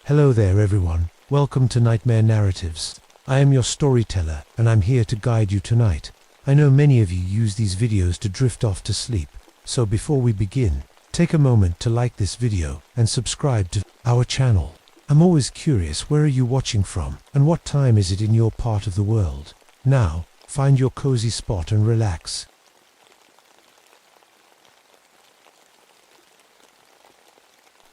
Hello there everyone, welcome to Nightmare Narratives. I am your storyteller and I'm here to guide you tonight. I know many of you use these videos to drift off to sleep, so before we begin, take a moment to like this video and subscribe to our channel. I'm always curious, where are you watching from and what time is it in your part of the world? Now, find your cozy spot and relax.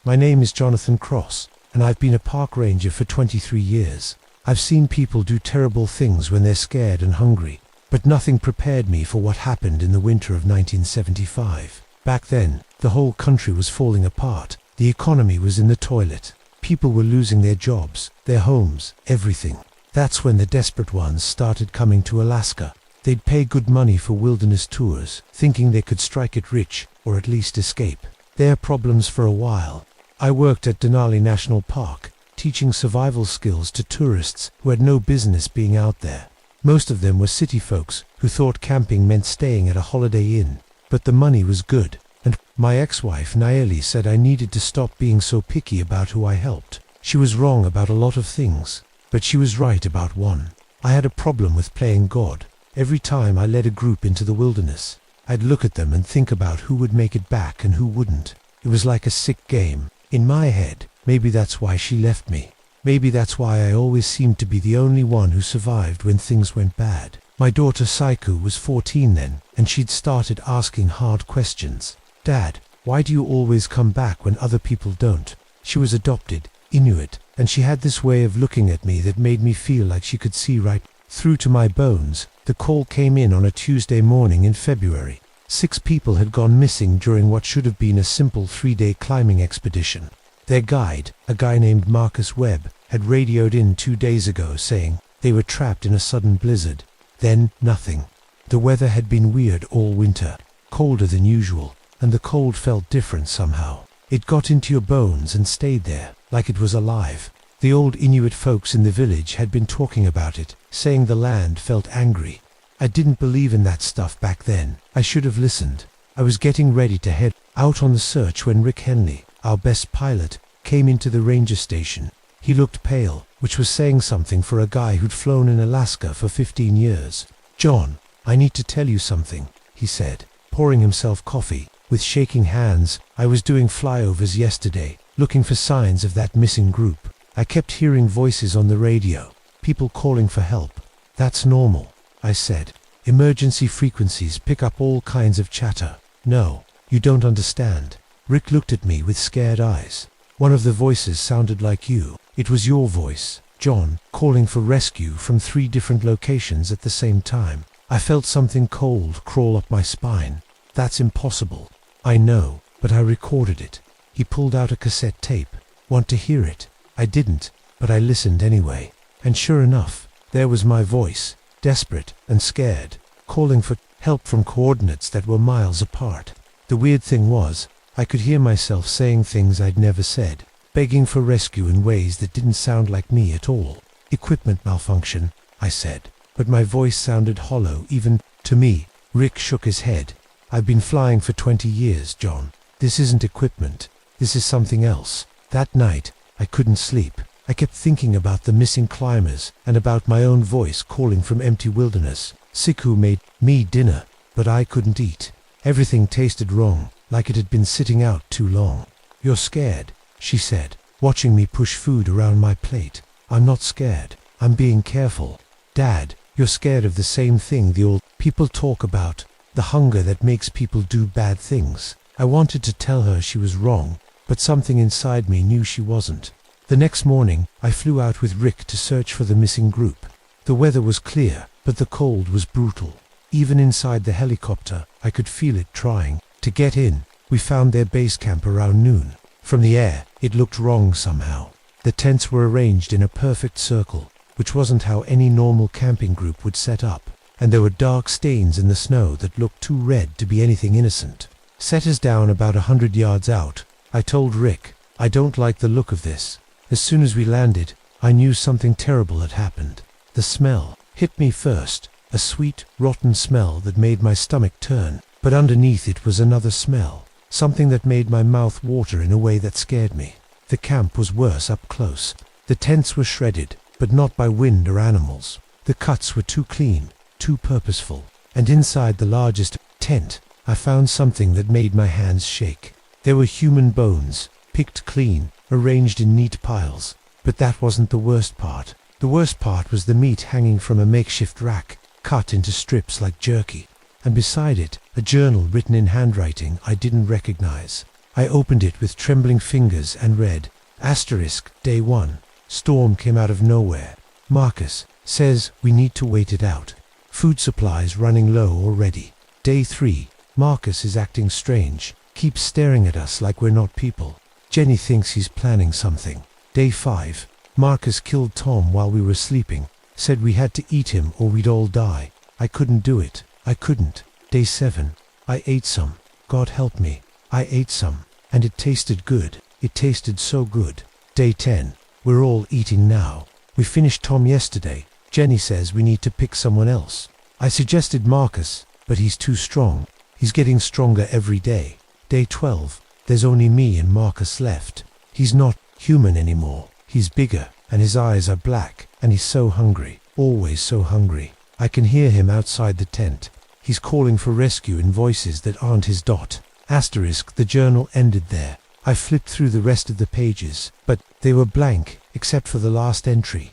My name is Jonathan Cross, and I've been a park ranger for 23 years. I've seen people do terrible things when they're scared and hungry, but nothing prepared me for what happened in the winter of 1975. Back then, the whole country was falling apart. The economy was in the toilet. People were losing their jobs, their homes, everything. That's when the desperate ones started coming to Alaska. They'd pay good money for wilderness tours, thinking they could strike it rich, or at least escape their problems for a while. I worked at Denali National Park, teaching survival skills to tourists who had no business being out there. Most of them were city folks who thought camping meant staying at a Holiday Inn, but the money was good, and my ex-wife Nayeli said I needed to stop being so picky about who I helped. She was wrong about a lot of things, but she was right about one. I had a problem with playing God. Every time I led a group into the wilderness, I'd look at them and think about who would make it back and who wouldn't. It was like a sick game. In my head, maybe that's why she left me. Maybe that's why I always seemed to be the only one who survived when things went bad. My daughter Saiku was 14 then, and she'd started asking hard questions. Dad, why do you always come back when other people don't? She was adopted, Inuit, and she had this way of looking at me that made me feel like she could see right through to my bones. The call came in on a Tuesday morning in February. 6 people had gone missing during what should have been a simple 3-day climbing expedition. Their guide, a guy named Marcus Webb, had radioed in 2 days ago saying they were trapped in a sudden blizzard. Then, nothing. The weather had been weird all winter, colder than usual, and the cold felt different somehow. It got into your bones and stayed there, like it was alive. The old Inuit folks in the village had been talking about it, saying the land felt angry. I didn't believe in that stuff back then. I should have listened. I was getting ready to head out on the search when Rick Henley, our best pilot, came into the ranger station. He looked pale, which was saying something for a guy who'd flown in Alaska for 15 years. "John, I need to tell you something," he said, pouring himself coffee. With shaking hands, "I was doing flyovers yesterday, looking for signs of that missing group. I kept hearing voices on the radio, people calling for help." "That's normal," I said. "Emergency frequencies pick up all kinds of chatter." "No, you don't understand." Rick looked at me with scared eyes. "One of the voices sounded like you. It was your voice, John, calling for rescue from 3 different locations at the same time." I felt something cold crawl up my spine. "That's impossible." "I know, but I recorded it." He pulled out a cassette tape. "Want to hear it?" I didn't, but I listened anyway. And sure enough, there was my voice, desperate and scared, calling for help from coordinates that were miles apart. The weird thing was, I could hear myself saying things I'd never said, begging for rescue in ways that didn't sound like me at all. "Equipment malfunction," I said, but my voice sounded hollow even to me. Rick shook his head. "I've been flying for 20 years, John. This isn't equipment. This is something else." That night, I couldn't sleep. I kept thinking about the missing climbers and about my own voice calling from empty wilderness. Siku made me dinner, but I couldn't eat. Everything tasted wrong, like it had been sitting out too long. "You're scared," she said, watching me push food around my plate. "I'm not scared. I'm being careful." "Dad, you're scared of the same thing the old people talk about, the hunger that makes people do bad things." I wanted to tell her she was wrong, but something inside me knew she wasn't. The next morning, I flew out with Rick to search for the missing group. The weather was clear, but the cold was brutal. Even inside the helicopter, I could feel it trying to get in. We found their base camp around noon. From the air, it looked wrong somehow. The tents were arranged in a perfect circle, which wasn't how any normal camping group would set up, and there were dark stains in the snow that looked too red to be anything innocent. Set us down about 100 yards out. I told Rick, "I don't like the look of this." As soon as we landed, I knew something terrible had happened. The smell hit me first, a sweet, rotten smell that made my stomach turn, but underneath it was another smell, something that made my mouth water in a way that scared me. The camp was worse up close. The tents were shredded, but not by wind or animals. The cuts were too clean, too purposeful. And inside the largest tent, I found something that made my hands shake. There were human bones, picked clean, arranged in neat piles. But that wasn't the worst part. The worst part was the meat hanging from a makeshift rack, cut into strips like jerky. And beside it, a journal written in handwriting I didn't recognize. I opened it with trembling fingers and read, *Day 1. Storm came out of nowhere. Marcus says we need to wait it out. Food supplies running low already. Day 3. Marcus is acting strange. Keeps staring at us like we're not people. Jenny thinks he's planning something. Day 5. Marcus killed Tom while we were sleeping. Said we had to eat him or we'd all die. I couldn't do it. I couldn't. Day 7. I ate some. God help me. I ate some. And it tasted good. It tasted so good. Day 10. We're all eating now. We finished Tom yesterday. Jenny says we need to pick someone else. I suggested Marcus, but he's too strong. He's getting stronger every day. Day 12. There's only me and Marcus left. He's not human anymore. He's bigger, and his eyes are black, and he's so hungry. Always so hungry. I can hear him outside the tent. He's calling for rescue in voices that aren't his. The journal ended there. I flipped through the rest of the pages, but they were blank, except for the last entry.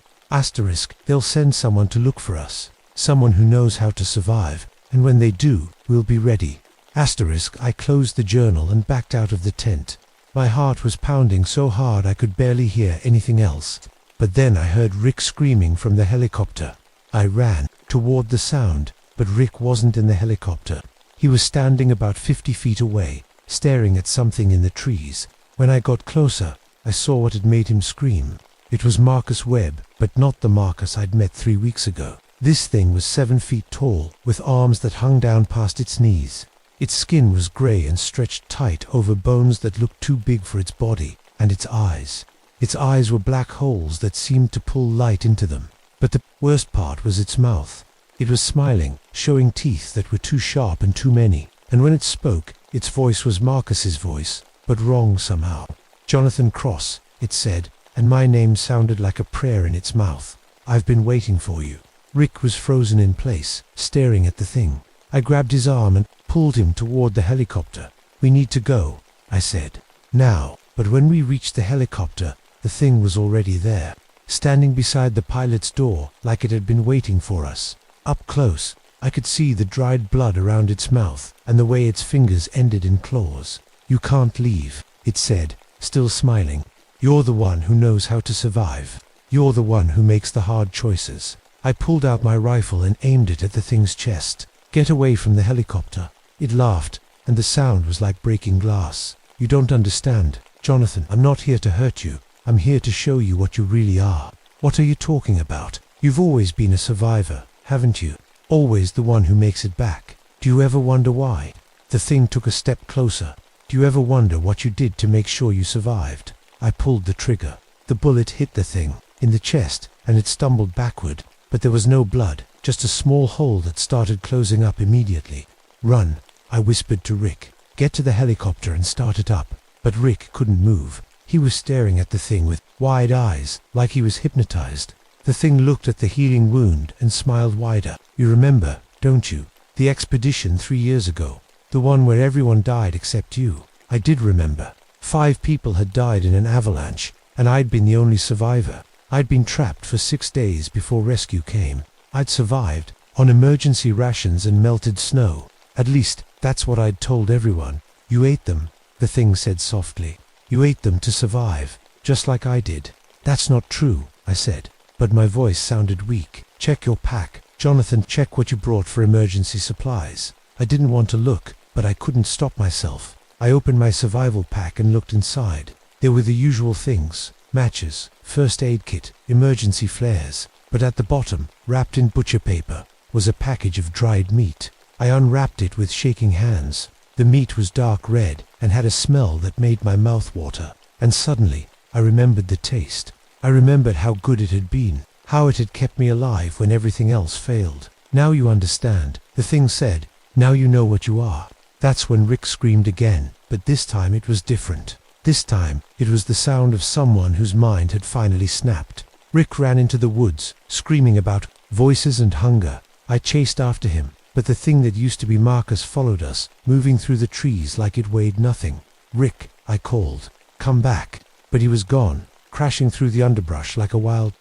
They'll send someone to look for us. Someone who knows how to survive, and when they do, we'll be ready. I closed the journal and backed out of the tent. My heart was pounding so hard I could barely hear anything else. But then I heard Rick screaming from the helicopter. I ran toward the sound, but Rick wasn't in the helicopter. He was standing about 50 feet away, staring at something in the trees. When I got closer, I saw what had made him scream. It was Marcus Webb, but not the Marcus I'd met 3 weeks ago. This thing was 7 feet tall, with arms that hung down past its knees. Its skin was grey and stretched tight over bones that looked too big for its body, and its eyes. Its eyes were black holes that seemed to pull light into them. But the worst part was its mouth. It was smiling, showing teeth that were too sharp and too many. And when it spoke, its voice was Marcus's voice, but wrong somehow. Jonathan Cross, it said, and my name sounded like a prayer in its mouth. I've been waiting for you. Rick was frozen in place, staring at the thing. I grabbed his arm and pulled him toward the helicopter. We need to go, I said. Now. But when we reached the helicopter, the thing was already there, standing beside the pilot's door like it had been waiting for us. Up close, I could see the dried blood around its mouth and the way its fingers ended in claws. You can't leave, it said, still smiling. You're the one who knows how to survive. You're the one who makes the hard choices. I pulled out my rifle and aimed it at the thing's chest. Get away from the helicopter. It laughed, and the sound was like breaking glass. You don't understand, Jonathan. I'm not here to hurt you. I'm here to show you what you really are. What are you talking about? You've always been a survivor, haven't you? Always the one who makes it back. Do you ever wonder why? The thing took a step closer. Do you ever wonder what you did to make sure you survived? I pulled the trigger. The bullet hit the thing in the chest, and it stumbled backward. But there was no blood, just a small hole that started closing up immediately. Run, I whispered to Rick. Get to the helicopter and start it up. But Rick couldn't move. He was staring at the thing with wide eyes, like he was hypnotized. The thing looked at the healing wound and smiled wider. You remember, don't you? The expedition 3 years ago. The one where everyone died except you. I did remember. 5 people had died in an avalanche, and I'd been the only survivor. I'd been trapped for 6 days before rescue came. I'd survived, on emergency rations and melted snow. At least, that's what I'd told everyone. You ate them, the thing said softly. You ate them to survive, just like I did. That's not true, I said, but my voice sounded weak. Check your pack. Jonathan, check what you brought for emergency supplies. I didn't want to look, but I couldn't stop myself. I opened my survival pack and looked inside. There were the usual things: matches, first aid kit, emergency flares. But at the bottom, wrapped in butcher paper, was a package of dried meat. I unwrapped it with shaking hands. The meat was dark red and had a smell that made my mouth water. And suddenly, I remembered the taste. I remembered how good it had been, how it had kept me alive when everything else failed. Now you understand, the thing said. Now you know what you are. That's when Rick screamed again, but this time it was different. This time, it was the sound of someone whose mind had finally snapped. Rick ran into the woods, screaming about voices and hunger. I chased after him, but the thing that used to be Marcus followed us, moving through the trees like it weighed nothing. "Rick," I called, "come back." But he was gone, crashing through the underbrush like a wild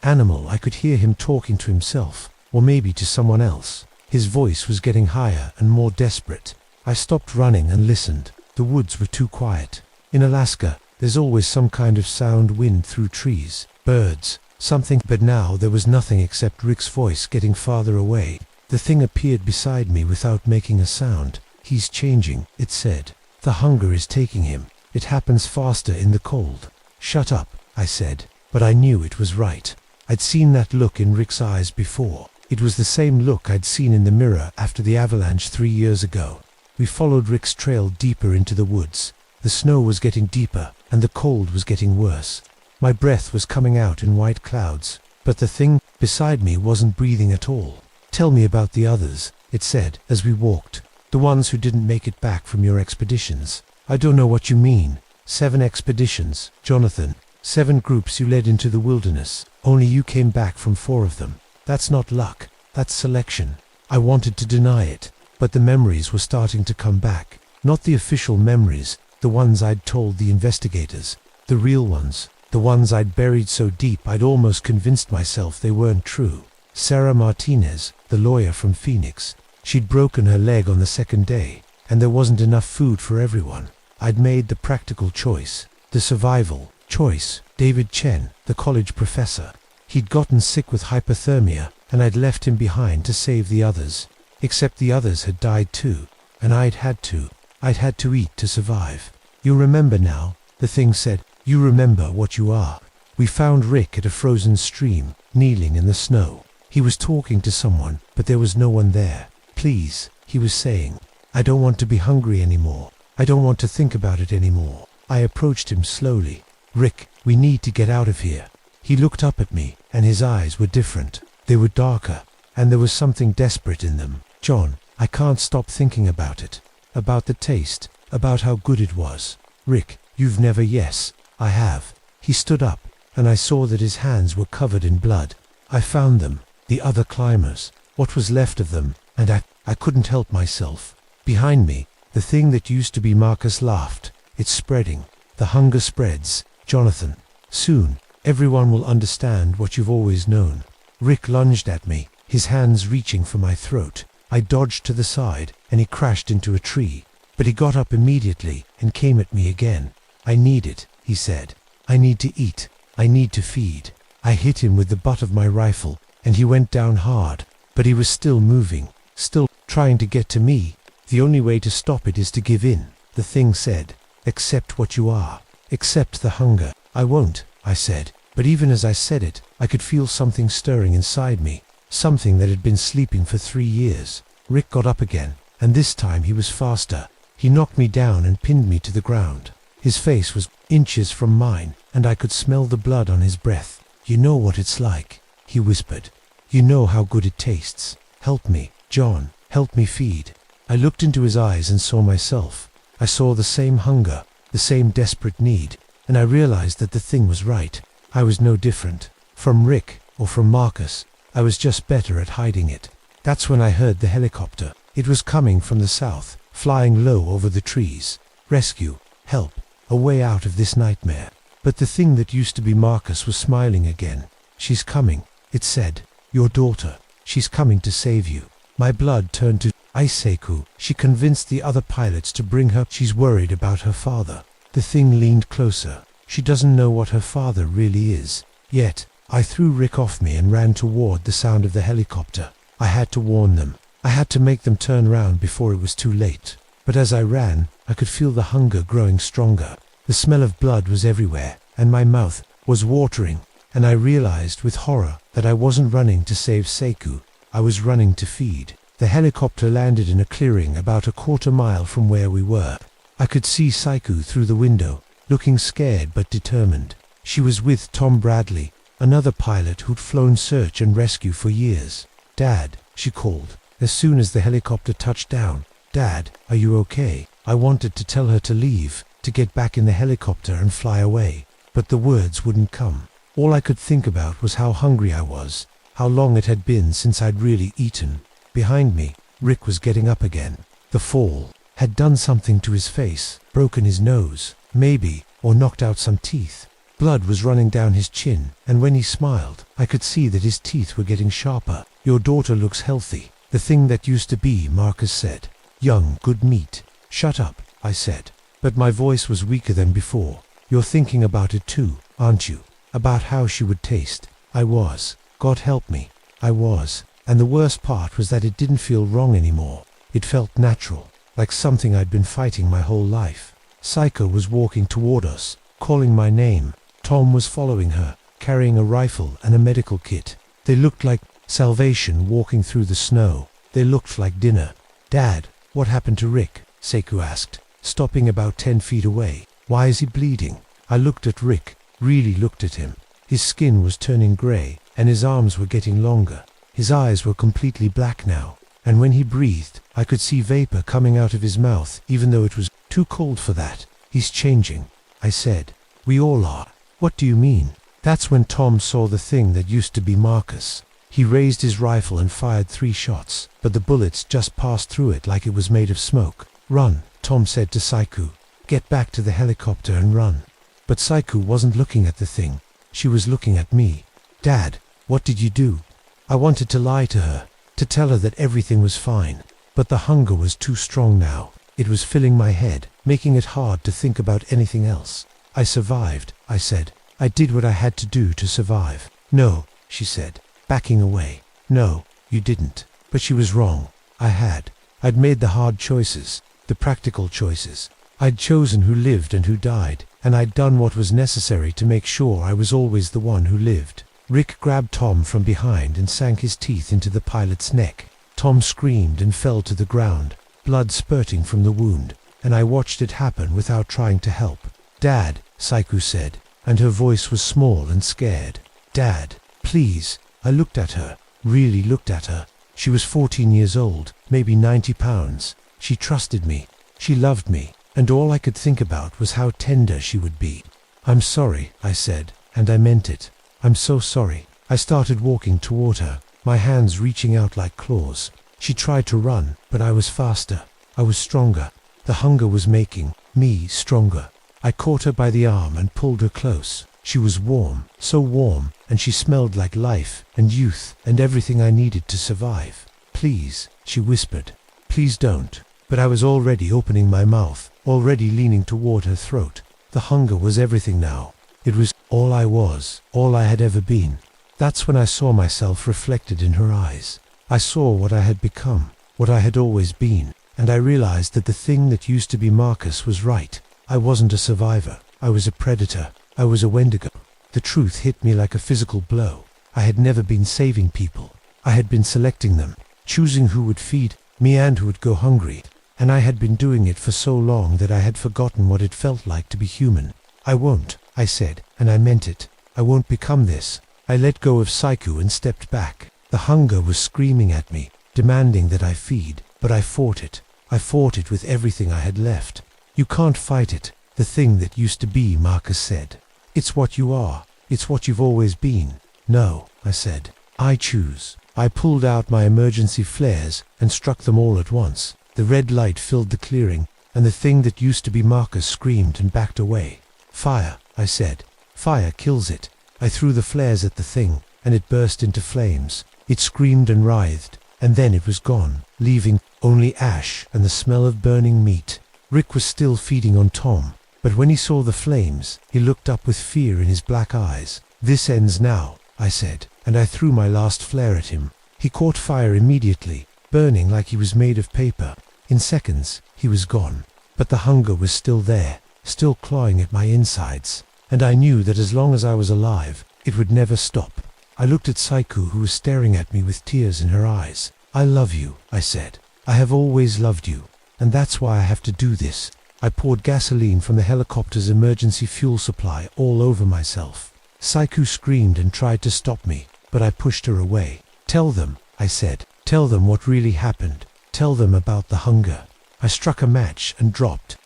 animal. I could hear him talking to himself, or maybe to someone else. His voice was getting higher and more desperate. I stopped running and listened. The woods were too quiet. In Alaska, there's always some kind of sound, wind through trees, birds, something, but now there was nothing except Rick's voice getting farther away. The thing appeared beside me without making a sound. "He's changing," it said. "The hunger is taking him. It happens faster in the cold." "Shut up," I said, but I knew it was right. I'd seen that look in Rick's eyes before. It was the same look I'd seen in the mirror after the avalanche 3 years ago. We followed Rick's trail deeper into the woods. The snow was getting deeper, and the cold was getting worse. My breath was coming out in white clouds, but the thing beside me wasn't breathing at all. "Tell me about the others," it said as we walked. "The ones who didn't make it back from your expeditions." "I don't know what you mean." 7 expeditions, Jonathan. 7 groups you led into the wilderness. Only you came back from 4 of them. That's not luck. That's selection. I wanted to deny it, but the memories were starting to come back. Not the official memories, the ones I'd told the investigators. The real ones. The ones I'd buried so deep I'd almost convinced myself they weren't true. Sarah Martinez, the lawyer from Phoenix. She'd broken her leg on the 2nd day, and there wasn't enough food for everyone. I'd made the practical choice, the survival choice. David Chen, the college professor. He'd gotten sick with hypothermia, and I'd left him behind to save the others. Except the others had died too, and I'd had to eat to survive. "You remember now," the thing said. "You remember what you are." We found Rick at a frozen stream, kneeling in the snow. He was talking to someone, but there was no one there. "Please," he was saying, "I don't want to be hungry anymore. I don't want to think about it anymore." I approached him slowly. "Rick, we need to get out of here." He looked up at me, and his eyes were different. They were darker, and there was something desperate in them. "John, I can't stop thinking about it. About the taste, about how good it was." "Rick, you've never..." "Yes, I have." He stood up, and I saw that his hands were covered in blood. "I found them, the other climbers, what was left of them, and I couldn't help myself." Behind me, the thing that used to be Marcus laughed. "It's spreading. The hunger spreads, Jonathan. Soon, everyone will understand what you've always known." Rick lunged at me, his hands reaching for my throat. I dodged to the side, and he crashed into a tree. But he got up immediately and came at me again. "I need it," he said. "I need to eat. I need to feed." I hit him with the butt of my rifle, and he went down hard, but he was still moving, still trying to get to me. "The only way to stop it is to give in," the thing said. "Accept what you are. Accept the hunger." "I won't," I said, but even as I said it, I could feel something stirring inside me, something that had been sleeping for 3 years. Rick got up again, and this time he was faster. He knocked me down and pinned me to the ground. His face was inches from mine, and I could smell the blood on his breath. "You know what it's like," he whispered. "You know how good it tastes. Help me, John, help me feed." I looked into his eyes and saw myself. I saw the same hunger, the same desperate need, and I realized that the thing was right. I was no different from Rick or from Marcus. I was just better at hiding it. That's when I heard the helicopter. It was coming from the south, flying low over the trees. Rescue, help, a way out of this nightmare. But the thing that used to be Marcus was smiling again. "She's coming," it said. "Your daughter. She's coming to save you." My blood turned to Iseiku. She convinced the other pilots to bring her. She's worried about her father. The thing leaned closer. She doesn't know what her father really is. Yet, I threw Rick off me and ran toward the sound of the helicopter. I had to warn them. I had to make them turn round before it was too late. But as I ran, I could feel the hunger growing stronger. The smell of blood was everywhere, and my mouth was watering. And I realized with horror that I wasn't running to save Seiku. I was running to feed. The helicopter landed in a clearing about a quarter mile from where we were. I could see Seiku through the window, looking scared but determined. She was with Tom Bradley, another pilot who'd flown search and rescue for years. "Dad," she called, as soon as the helicopter touched down. "Dad, are you okay?" I wanted to tell her to leave, to get back in the helicopter and fly away. But the words wouldn't come. All I could think about was how hungry I was, how long it had been since I'd really eaten. Behind me, Rick was getting up again. The fall had done something to his face, broken his nose, maybe, or knocked out some teeth. Blood was running down his chin, and when he smiled, I could see that his teeth were getting sharper. "Your daughter looks healthy. The thing that used to be," Marcus said. "Young, good meat." "Shut up," I said. But my voice was weaker than before. "You're thinking about it too, aren't you? About how she would taste." I was. God help me. I was. And the worst part was that it didn't feel wrong anymore. It felt natural, like something I'd been fighting my whole life. Psycho was walking toward us, calling my name. Tom was following her, carrying a rifle and a medical kit. They looked like salvation walking through the snow. They looked like dinner. "Dad, what happened to Rick?" Sekou asked, stopping about 10 feet away. "Why is he bleeding?" I looked at Rick, really looked at him. His skin was turning gray, and his arms were getting longer. His eyes were completely black now, and when he breathed, I could see vapor coming out of his mouth, even though it was too cold for that. "He's changing," I said. "We all are." "What do you mean?" That's when Tom saw the thing that used to be Marcus. He raised his rifle and fired 3 shots, but the bullets just passed through it like it was made of smoke. "Run," Tom said to Sekou. "Get back to the helicopter and run." But Sekou wasn't looking at the thing. She was looking at me. "Dad, what did you do?" I wanted to lie to her, to tell her that everything was fine. But the hunger was too strong now. It was filling my head, making it hard to think about anything else. "I survived," I said. "I did what I had to do to survive." "No," she said, backing away. "No, you didn't." But she was wrong. I had. I'd made the hard choices, the practical choices. I'd chosen who lived and who died, and I'd done what was necessary to make sure I was always the one who lived. Rick grabbed Tom from behind and sank his teeth into the pilot's neck. Tom screamed and fell to the ground, blood spurting from the wound, and I watched it happen without trying to help. "Dad," Sekou said, and her voice was small and scared. "Dad, please." I looked at her, really looked at her. She was 14 years old, maybe 90 pounds. She trusted me. She loved me, and all I could think about was how tender she would be. "I'm sorry," I said, and I meant it. "I'm so sorry." I started walking toward her, my hands reaching out like claws. She tried to run, but I was faster. I was stronger. The hunger was making me stronger. I caught her by the arm and pulled her close. She was warm, so warm, and she smelled like life and youth and everything I needed to survive. "Please," she whispered. "Please don't." But I was already opening my mouth, already leaning toward her throat. The hunger was everything now. It was all I was, all I had ever been. That's when I saw myself reflected in her eyes. I saw what I had become, what I had always been, and I realized that the thing that used to be Marcus was right. I wasn't a survivor. I was a predator. I was a Wendigo. The truth hit me like a physical blow. I had never been saving people. I had been selecting them, choosing who would feed me and who would go hungry. And I had been doing it for so long that I had forgotten what it felt like to be human. "I won't," I said, and I meant it. "I won't become this." I let go of Sekou and stepped back. The hunger was screaming at me, demanding that I feed, but I fought it. I fought it with everything I had left. "You can't fight it, the thing that used to be," Marcus said. "It's what you are. It's what you've always been." "No," I said. "I choose." I pulled out my emergency flares and struck them all at once. The red light filled the clearing, and the thing that used to be Marcus screamed and backed away. "Fire," I said. "Fire kills it." I threw the flares at the thing, and it burst into flames. It screamed and writhed, and then it was gone, leaving only ash and the smell of burning meat. Rick was still feeding on Tom, but when he saw the flames, he looked up with fear in his black eyes. "This ends now," I said, and I threw my last flare at him. He caught fire immediately, burning like he was made of paper. In seconds, he was gone, but the hunger was still there, still clawing at my insides, and I knew that as long as I was alive, it would never stop. I looked at Sekou, who was staring at me with tears in her eyes. "I love you," I said. "I have always loved you, and that's why I have to do this." I poured gasoline from the helicopter's emergency fuel supply all over myself. Sekou screamed and tried to stop me, but I pushed her away. "Tell them," I said. "Tell them what really happened. Tell them about the hunger." I struck a match and dropped.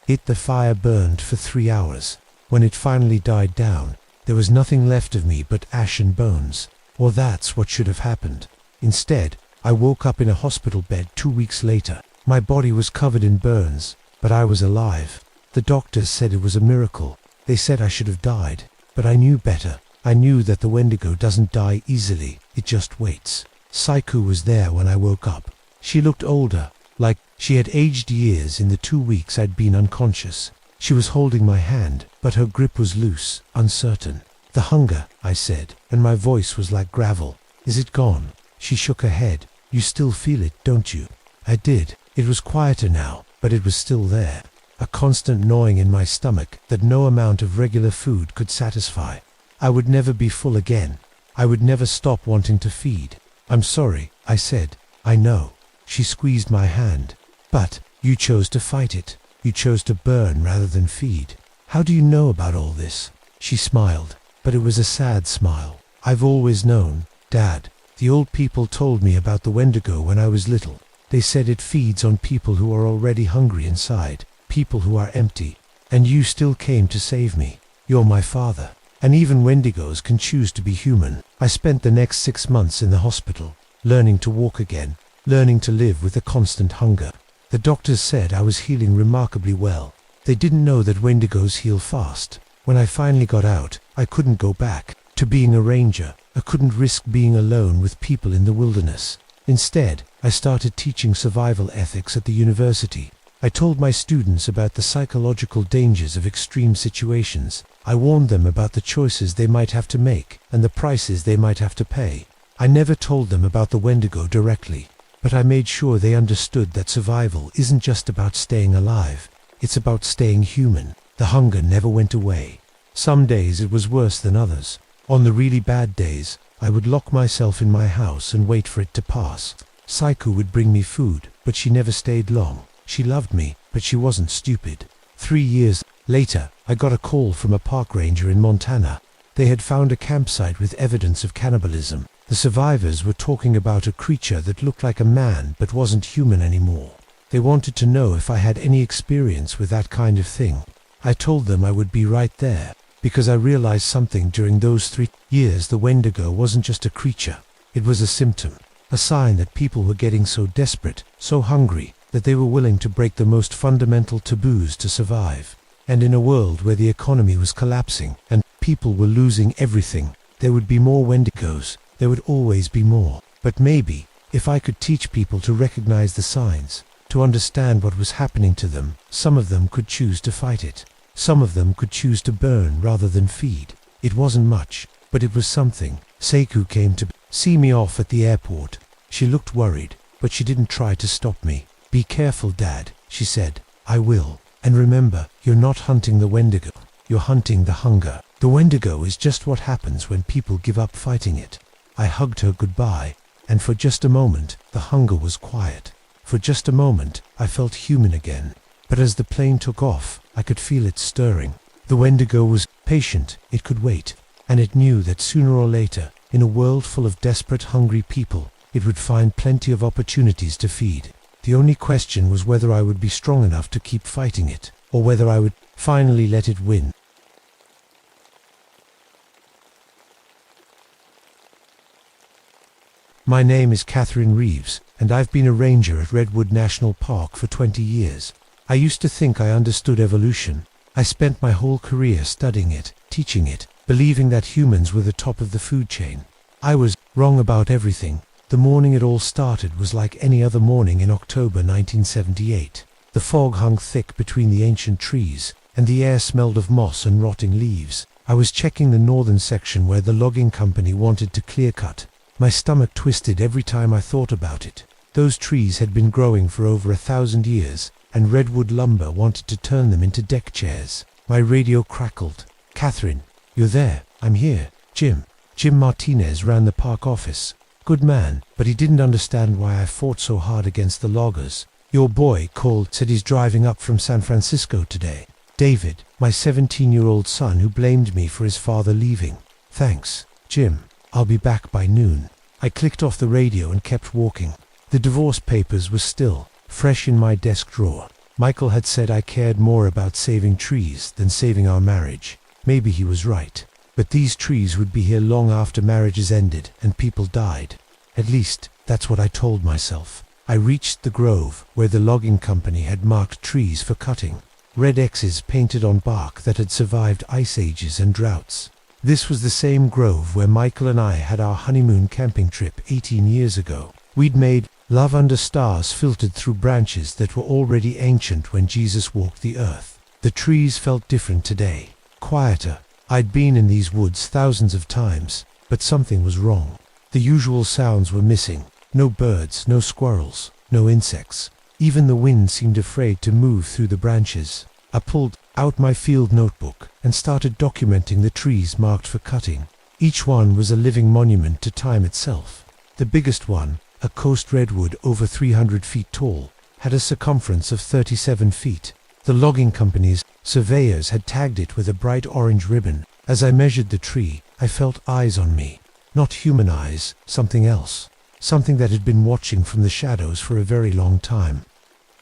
The fire burned for 3 hours. When it finally died down, there was nothing left of me but ash and bones. Or that's what should have happened. Instead, I woke up in a hospital bed 2 weeks later. My body was covered in burns, but I was alive. The doctors said it was a miracle. They said I should have died, but I knew better. I knew that the Wendigo doesn't die easily, it just waits. Saiku was there when I woke up. She looked older, like she had aged years in the 2 weeks I'd been unconscious. She was holding my hand, but her grip was loose, uncertain. "The hunger," I said, and my voice was like gravel. "Is it gone?" She shook her head. "You still feel it, don't you?" I did. It was quieter now, but it was still there. A constant gnawing in my stomach that no amount of regular food could satisfy. I would never be full again. I would never stop wanting to feed. "I'm sorry," I said. "I know." She squeezed my hand. "But you chose to fight it. You chose to burn rather than feed. How do you know about all this?" She smiled, but it was a sad smile. "I've always known, Dad. The old people told me about the Wendigo when I was little. They said it feeds on people who are already hungry inside, people who are empty. And you still came to save me. You're my father. And even Wendigos can choose to be human." I spent the next 6 months in the hospital, learning to walk again, learning to live with a constant hunger. The doctors said I was healing remarkably well. They didn't know that Wendigos heal fast. When I finally got out, I couldn't go back to being a ranger. I couldn't risk being alone with people in the wilderness. Instead, I started teaching survival ethics at the university. I told my students about the psychological dangers of extreme situations. I warned them about the choices they might have to make and the prices they might have to pay. I never told them about the Wendigo directly, but I made sure they understood that survival isn't just about staying alive. It's about staying human. The hunger never went away. Some days it was worse than others. On the really bad days, I would lock myself in my house and wait for it to pass. Saiku would bring me food, but she never stayed long. She loved me, but she wasn't stupid. 3 years later, I got a call from a park ranger in Montana. They had found a campsite with evidence of cannibalism. The survivors were talking about a creature that looked like a man but wasn't human anymore. They wanted to know if I had any experience with that kind of thing. I told them I would be right there, because I realized something during those 3 years. The Wendigo wasn't just a creature. It was a symptom, a sign that people were getting so desperate, so hungry, that they were willing to break the most fundamental taboos to survive. And in a world where the economy was collapsing and people were losing everything, there would be more Wendigos. There would always be more. But maybe, if I could teach people to recognize the signs, to understand what was happening to them, some of them could choose to fight it. Some of them could choose to burn rather than feed. It wasn't much, but it was something. Seiku came to see me off at the airport. She looked worried, but she didn't try to stop me. "Be careful, Dad," she said. "I will. And remember, you're not hunting the Wendigo. You're hunting the hunger. The Wendigo is just what happens when people give up fighting it." I hugged her goodbye, and for just a moment, the hunger was quiet. For just a moment, I felt human again. But as the plane took off, I could feel it stirring. The Wendigo was patient. It could wait. And it knew that sooner or later, in a world full of desperate, hungry people, it would find plenty of opportunities to feed. The only question was whether I would be strong enough to keep fighting it, or whether I would finally let it win. My name is Catherine Reeves, and I've been a ranger at Redwood National Park for 20 years. I used to think I understood evolution. I spent my whole career studying it, teaching it, believing that humans were the top of the food chain. I was wrong about everything. The morning it all started was like any other morning in October 1978. The fog hung thick between the ancient trees, and the air smelled of moss and rotting leaves. I was checking the northern section where the logging company wanted to clear cut. My stomach twisted every time I thought about it. Those trees had been growing for over 1,000 years, and Redwood lumber wanted to turn them into deck chairs. My radio crackled. "Catherine, you're there. I'm here. Jim Martinez ran the park office. Good man, but he didn't understand why I fought so hard against the loggers. Your boy called, said he's driving up from San Francisco today. David, my 17-year-old son who blamed me for his father leaving. Thanks, Jim. I'll be back by noon." I clicked off the radio and kept walking. The divorce papers were still fresh in my desk drawer. Michael had said I cared more about saving trees than saving our marriage. Maybe he was right. But these trees would be here long after marriages ended and people died. At least, that's what I told myself. I reached the grove where the logging company had marked trees for cutting. Red X's painted on bark that had survived ice ages and droughts. This was the same grove where Michael and I had our honeymoon camping trip 18 years ago. We'd made love under stars filtered through branches that were already ancient when Jesus walked the earth. The trees felt different today, quieter. I'd been in these woods thousands of times, but something was wrong. The usual sounds were missing. No birds, no squirrels, no insects. Even the wind seemed afraid to move through the branches. I pulled out my field notebook and started documenting the trees marked for cutting. Each one was a living monument to time itself. The biggest one, a coast redwood over 300 feet tall, had a circumference of 37 feet. The logging company's surveyors had tagged it with a bright orange ribbon. As I measured the tree, I felt eyes on me. Not human eyes, something else. Something that had been watching from the shadows for a very long time.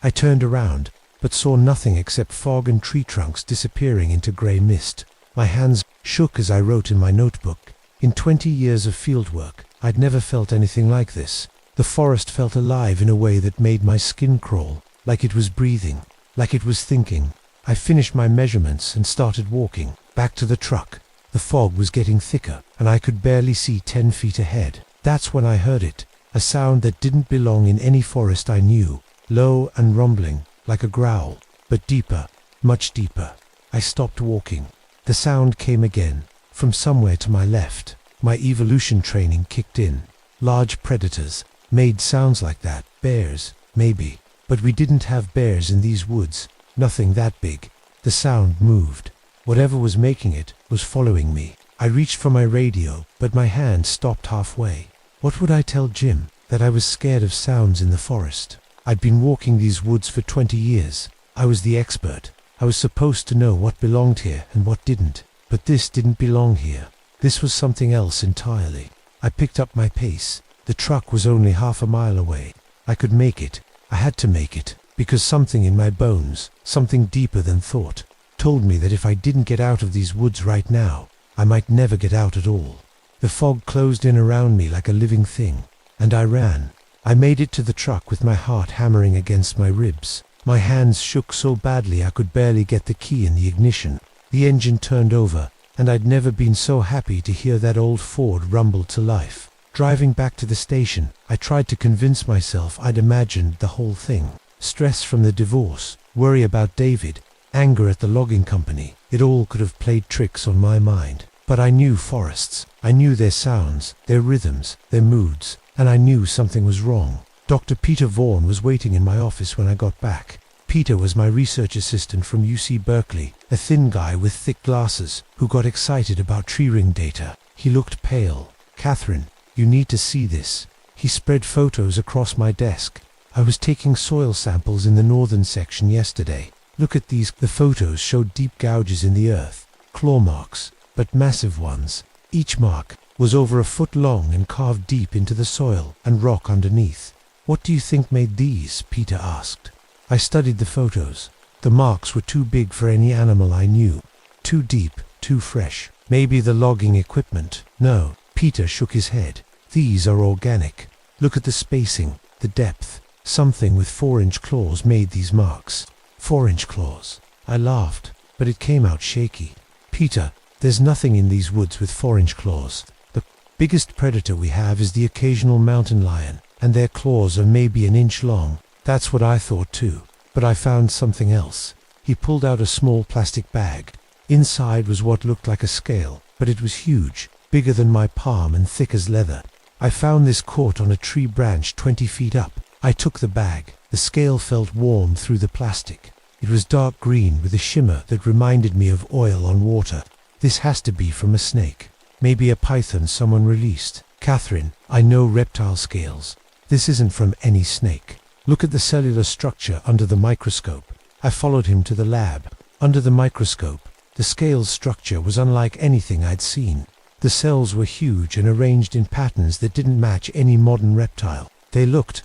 I turned around, but saw nothing except fog and tree trunks disappearing into grey mist. My hands shook as I wrote in my notebook. In 20 years of fieldwork, I'd never felt anything like this. The forest felt alive in a way that made my skin crawl, like it was breathing, like it was thinking. I finished my measurements and started walking, back to the truck. The fog was getting thicker, and I could barely see 10 feet ahead. That's when I heard it, a sound that didn't belong in any forest I knew, low and rumbling, like a growl, but deeper, much deeper. I stopped walking. The sound came again, from somewhere to my left. My evolution training kicked in. Large predators made sounds like that. Bears, maybe. But we didn't have bears in these woods, nothing that big. The sound moved. Whatever was making it was following me. I reached for my radio, but my hand stopped halfway. What would I tell Jim? That I was scared of sounds in the forest. I'd been walking these woods for 20 years. I was the expert. I was supposed to know what belonged here and what didn't. But this didn't belong here. This was something else entirely. I picked up my pace. The truck was only half a mile away. I could make it. I had to make it, because something in my bones, something deeper than thought, told me that if I didn't get out of these woods right now, I might never get out at all. The fog closed in around me like a living thing, and I ran. I made it to the truck with my heart hammering against my ribs. My hands shook so badly I could barely get the key in the ignition. The engine turned over, and I'd never been so happy to hear that old Ford rumble to life. Driving back to the station, I tried to convince myself I'd imagined the whole thing. Stress from the divorce, worry about David, anger at the logging company. It all could have played tricks on my mind. But I knew forests. I knew their sounds, their rhythms, their moods, and I knew something was wrong. Dr. Peter Vaughan was waiting in my office when I got back. Peter was my research assistant from UC Berkeley, a thin guy with thick glasses who got excited about tree ring data. He looked pale. "Catherine, you need to see this." He spread photos across my desk. "I was taking soil samples in the northern section yesterday. Look at these." The photos showed deep gouges in the earth, claw marks, but massive ones. Each mark was over a foot long and carved deep into the soil and rock underneath. "What do you think made these?" Peter asked. I studied the photos. The marks were too big for any animal I knew. Too deep, too fresh. Maybe the logging equipment. No, Peter shook his head. These are organic. Look at the spacing, the depth. Something with 4-inch claws made these marks. 4-inch claws. I laughed, but it came out shaky. "Peter, there's nothing in these woods with 4-inch claws. The biggest predator we have is the occasional mountain lion, and their claws are maybe an inch long." That's what I thought too, but I found something else. He pulled out a small plastic bag. Inside was what looked like a scale, but it was huge, bigger than my palm and thick as leather. I found this caught on a tree branch 20 feet up. I took the bag. The scale felt warm through the plastic. It was dark green with a shimmer that reminded me of oil on water. This has to be from a snake. Maybe a python someone released. "Catherine, I know reptile scales. This isn't from any snake. Look at the cellular structure under the microscope." I followed him to the lab. Under the microscope, the scale's structure was unlike anything I'd seen. The cells were huge and arranged in patterns that didn't match any modern reptile. They looked ...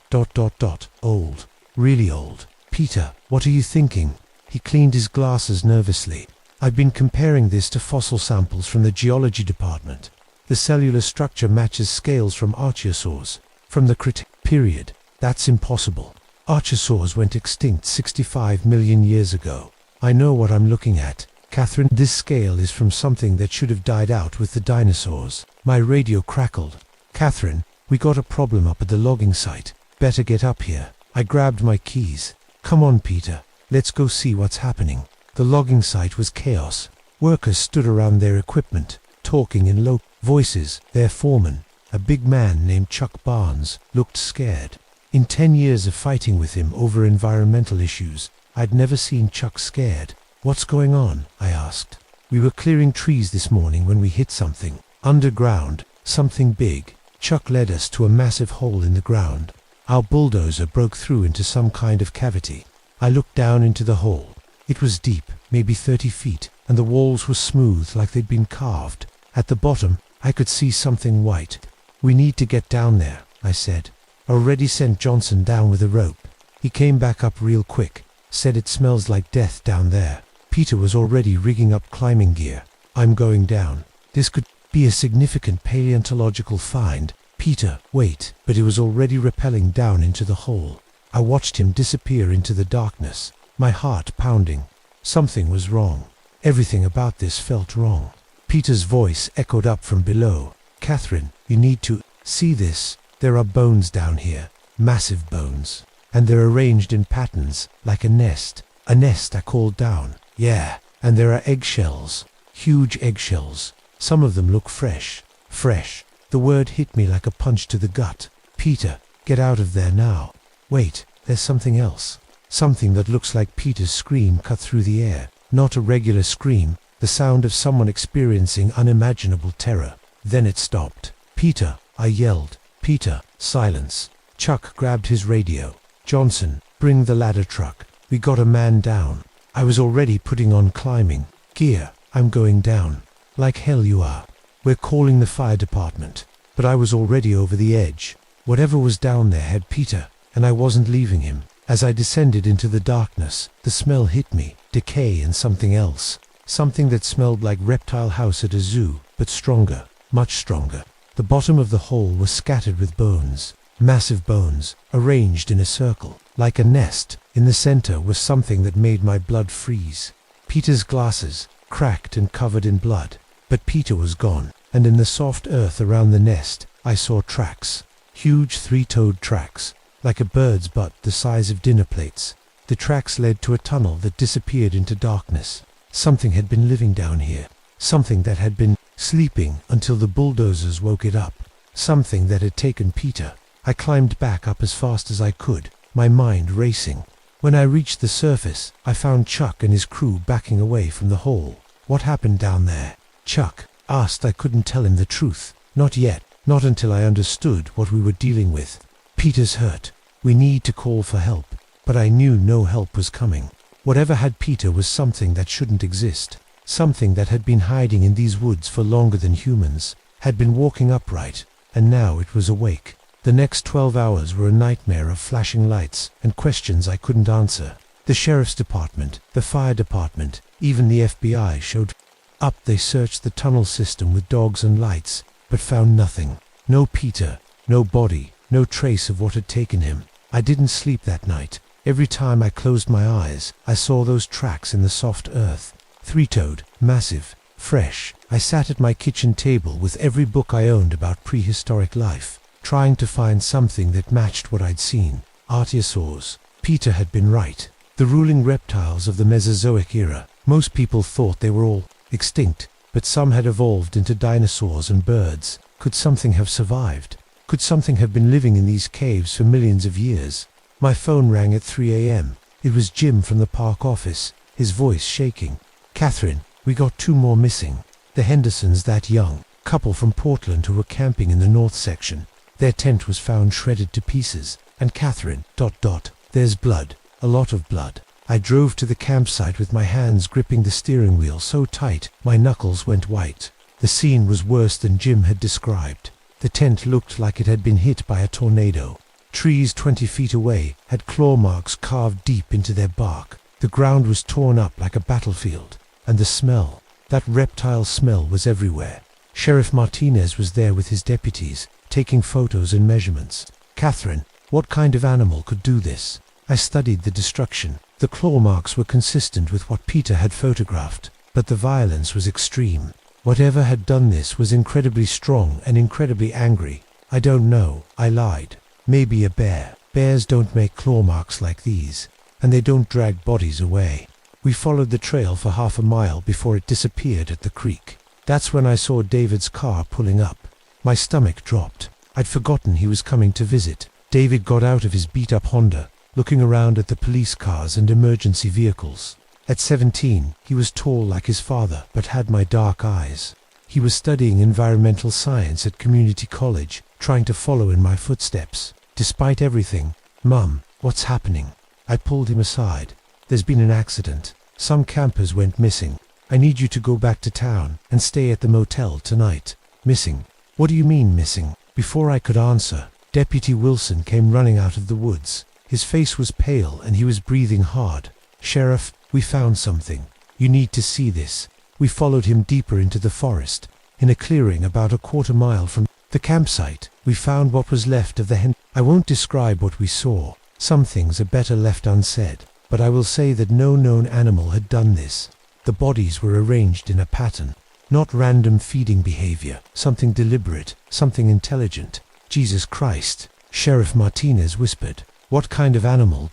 old. Really old. Peter, what are you thinking? He cleaned his glasses nervously. I've been comparing this to fossil samples from the geology department. The cellular structure matches scales from archosaurs, from the Cretaceous period. That's impossible. Archosaurs went extinct 65 million years ago. I know what I'm looking at. Catherine, this scale is from something that should have died out with the dinosaurs. My radio crackled. Catherine, we got a problem up at the logging site. Better get up here. I grabbed my keys. Come on, Peter. Let's go see what's happening. The logging site was chaos. Workers stood around their equipment, talking in low voices. Their foreman, a big man named Chuck Barnes, looked scared. In 10 years of fighting with him over environmental issues, I'd never seen Chuck scared. What's going on? I asked. We were clearing trees this morning when we hit something. Underground, something big. Chuck led us to a massive hole in the ground. Our bulldozer broke through into some kind of cavity. I looked down into the hole. It was deep, maybe 30 feet, and the walls were smooth like they'd been carved. At the bottom, I could see something white. We need to get down there, I said. Already sent Johnson down with a rope. He came back up real quick, said it smells like death down there. Peter was already rigging up climbing gear. I'm going down. This could be a significant paleontological find. Peter, wait. But he was already rappelling down into the hole. I watched him disappear into the darkness, my heart pounding. Something was wrong. Everything about this felt wrong. Peter's voice echoed up from below. Catherine, you need to see this. There are bones down here, massive bones, and they're arranged in patterns, like a nest. A nest, I called down. Yeah, and there are eggshells, huge eggshells. Some of them look fresh. Fresh. The word hit me like a punch to the gut. Peter, get out of there now. Wait, there's something else. Something that looks like Peter's scream cut through the air. Not a regular scream, the sound of someone experiencing unimaginable terror. Then it stopped. Peter, I yelled. Peter, silence. Chuck grabbed his radio. Johnson, bring the ladder truck. We got a man down. I was already putting on climbing gear. I'm going down. Like hell you are. We're calling the fire department. But I was already over the edge. Whatever was down there had Peter, and I wasn't leaving him. As I descended into the darkness, the smell hit me. Decay and something else. Something that smelled like reptile house at a zoo, but stronger, much stronger. The bottom of the hole was scattered with bones. Massive bones, arranged in a circle, like a nest. In the center was something that made my blood freeze. Peter's glasses, cracked and covered in blood. But Peter was gone, and in the soft earth around the nest, I saw tracks. Huge three-toed tracks, like a bird's butt the size of dinner plates. The tracks led to a tunnel that disappeared into darkness. Something had been living down here. Something that had been sleeping until the bulldozers woke it up. Something that had taken Peter. I climbed back up as fast as I could, my mind racing. When I reached the surface, I found Chuck and his crew backing away from the hole. What happened down there? Chuck asked. I couldn't tell him the truth. Not yet. Not until I understood what we were dealing with. Peter's hurt. We need to call for help. But I knew no help was coming. Whatever had Peter was something that shouldn't exist. Something that had been hiding in these woods for longer than humans. Had been walking upright. And now it was awake. The next 12 hours were a nightmare of flashing lights and questions I couldn't answer. The sheriff's department, the fire department, even the FBI showed up. They searched the tunnel system with dogs and lights, but found nothing. No Peter, no body, no trace of what had taken him. I didn't sleep that night. Every time I closed my eyes, I saw those tracks in the soft earth. Three-toed, massive, fresh. I sat at my kitchen table with every book I owned about prehistoric life, trying to find something that matched what I'd seen. Archosaurs. Peter had been right. The ruling reptiles of the Mesozoic era. Most people thought they were all extinct, but some had evolved into dinosaurs and birds. Could something have survived? Could something have been living in these caves for millions of years? My phone rang at 3 a.m. It was Jim from the park office, his voice shaking. Catherine, we got 2 more missing. The Hendersons, that young couple from Portland who were camping in the north section. Their tent was found shredded to pieces. And Catherine, ... There's blood. A lot of blood. I drove to the campsite with my hands gripping the steering wheel so tight, my knuckles went white. The scene was worse than Jim had described. The tent looked like it had been hit by a tornado. Trees 20 feet away had claw marks carved deep into their bark. The ground was torn up like a battlefield. And the smell, that reptile smell, was everywhere. Sheriff Martinez was there with his deputies, taking photos and measurements. Catherine, what kind of animal could do this? I studied the destruction. The claw marks were consistent with what Peter had photographed, but the violence was extreme. Whatever had done this was incredibly strong and incredibly angry. I don't know, I lied. Maybe a bear. Bears don't make claw marks like these, and they don't drag bodies away. We followed the trail for half a mile before it disappeared at the creek. That's when I saw David's car pulling up. My stomach dropped. I'd forgotten he was coming to visit. David got out of his beat-up Honda, looking around at the police cars and emergency vehicles. At 17, he was tall like his father, but had my dark eyes. He was studying environmental science at community college, trying to follow in my footsteps. Despite everything, "Mum, what's happening?" I pulled him aside. "There's been an accident. Some campers went missing. I need you to go back to town and stay at the motel tonight." "Missing? What do you mean missing?" Before I could answer, Deputy Wilson came running out of the woods. His face was pale and he was breathing hard. "Sheriff, we found something. You need to see this." We followed him deeper into the forest. In a clearing about a quarter mile from the campsite, we found what was left of the hen. I won't describe what we saw. Some things are better left unsaid. But I will say that no known animal had done this. The bodies were arranged in a pattern. Not random feeding behavior. Something deliberate. Something intelligent. "Jesus Christ," Sheriff Martinez whispered. "What kind of animal? ...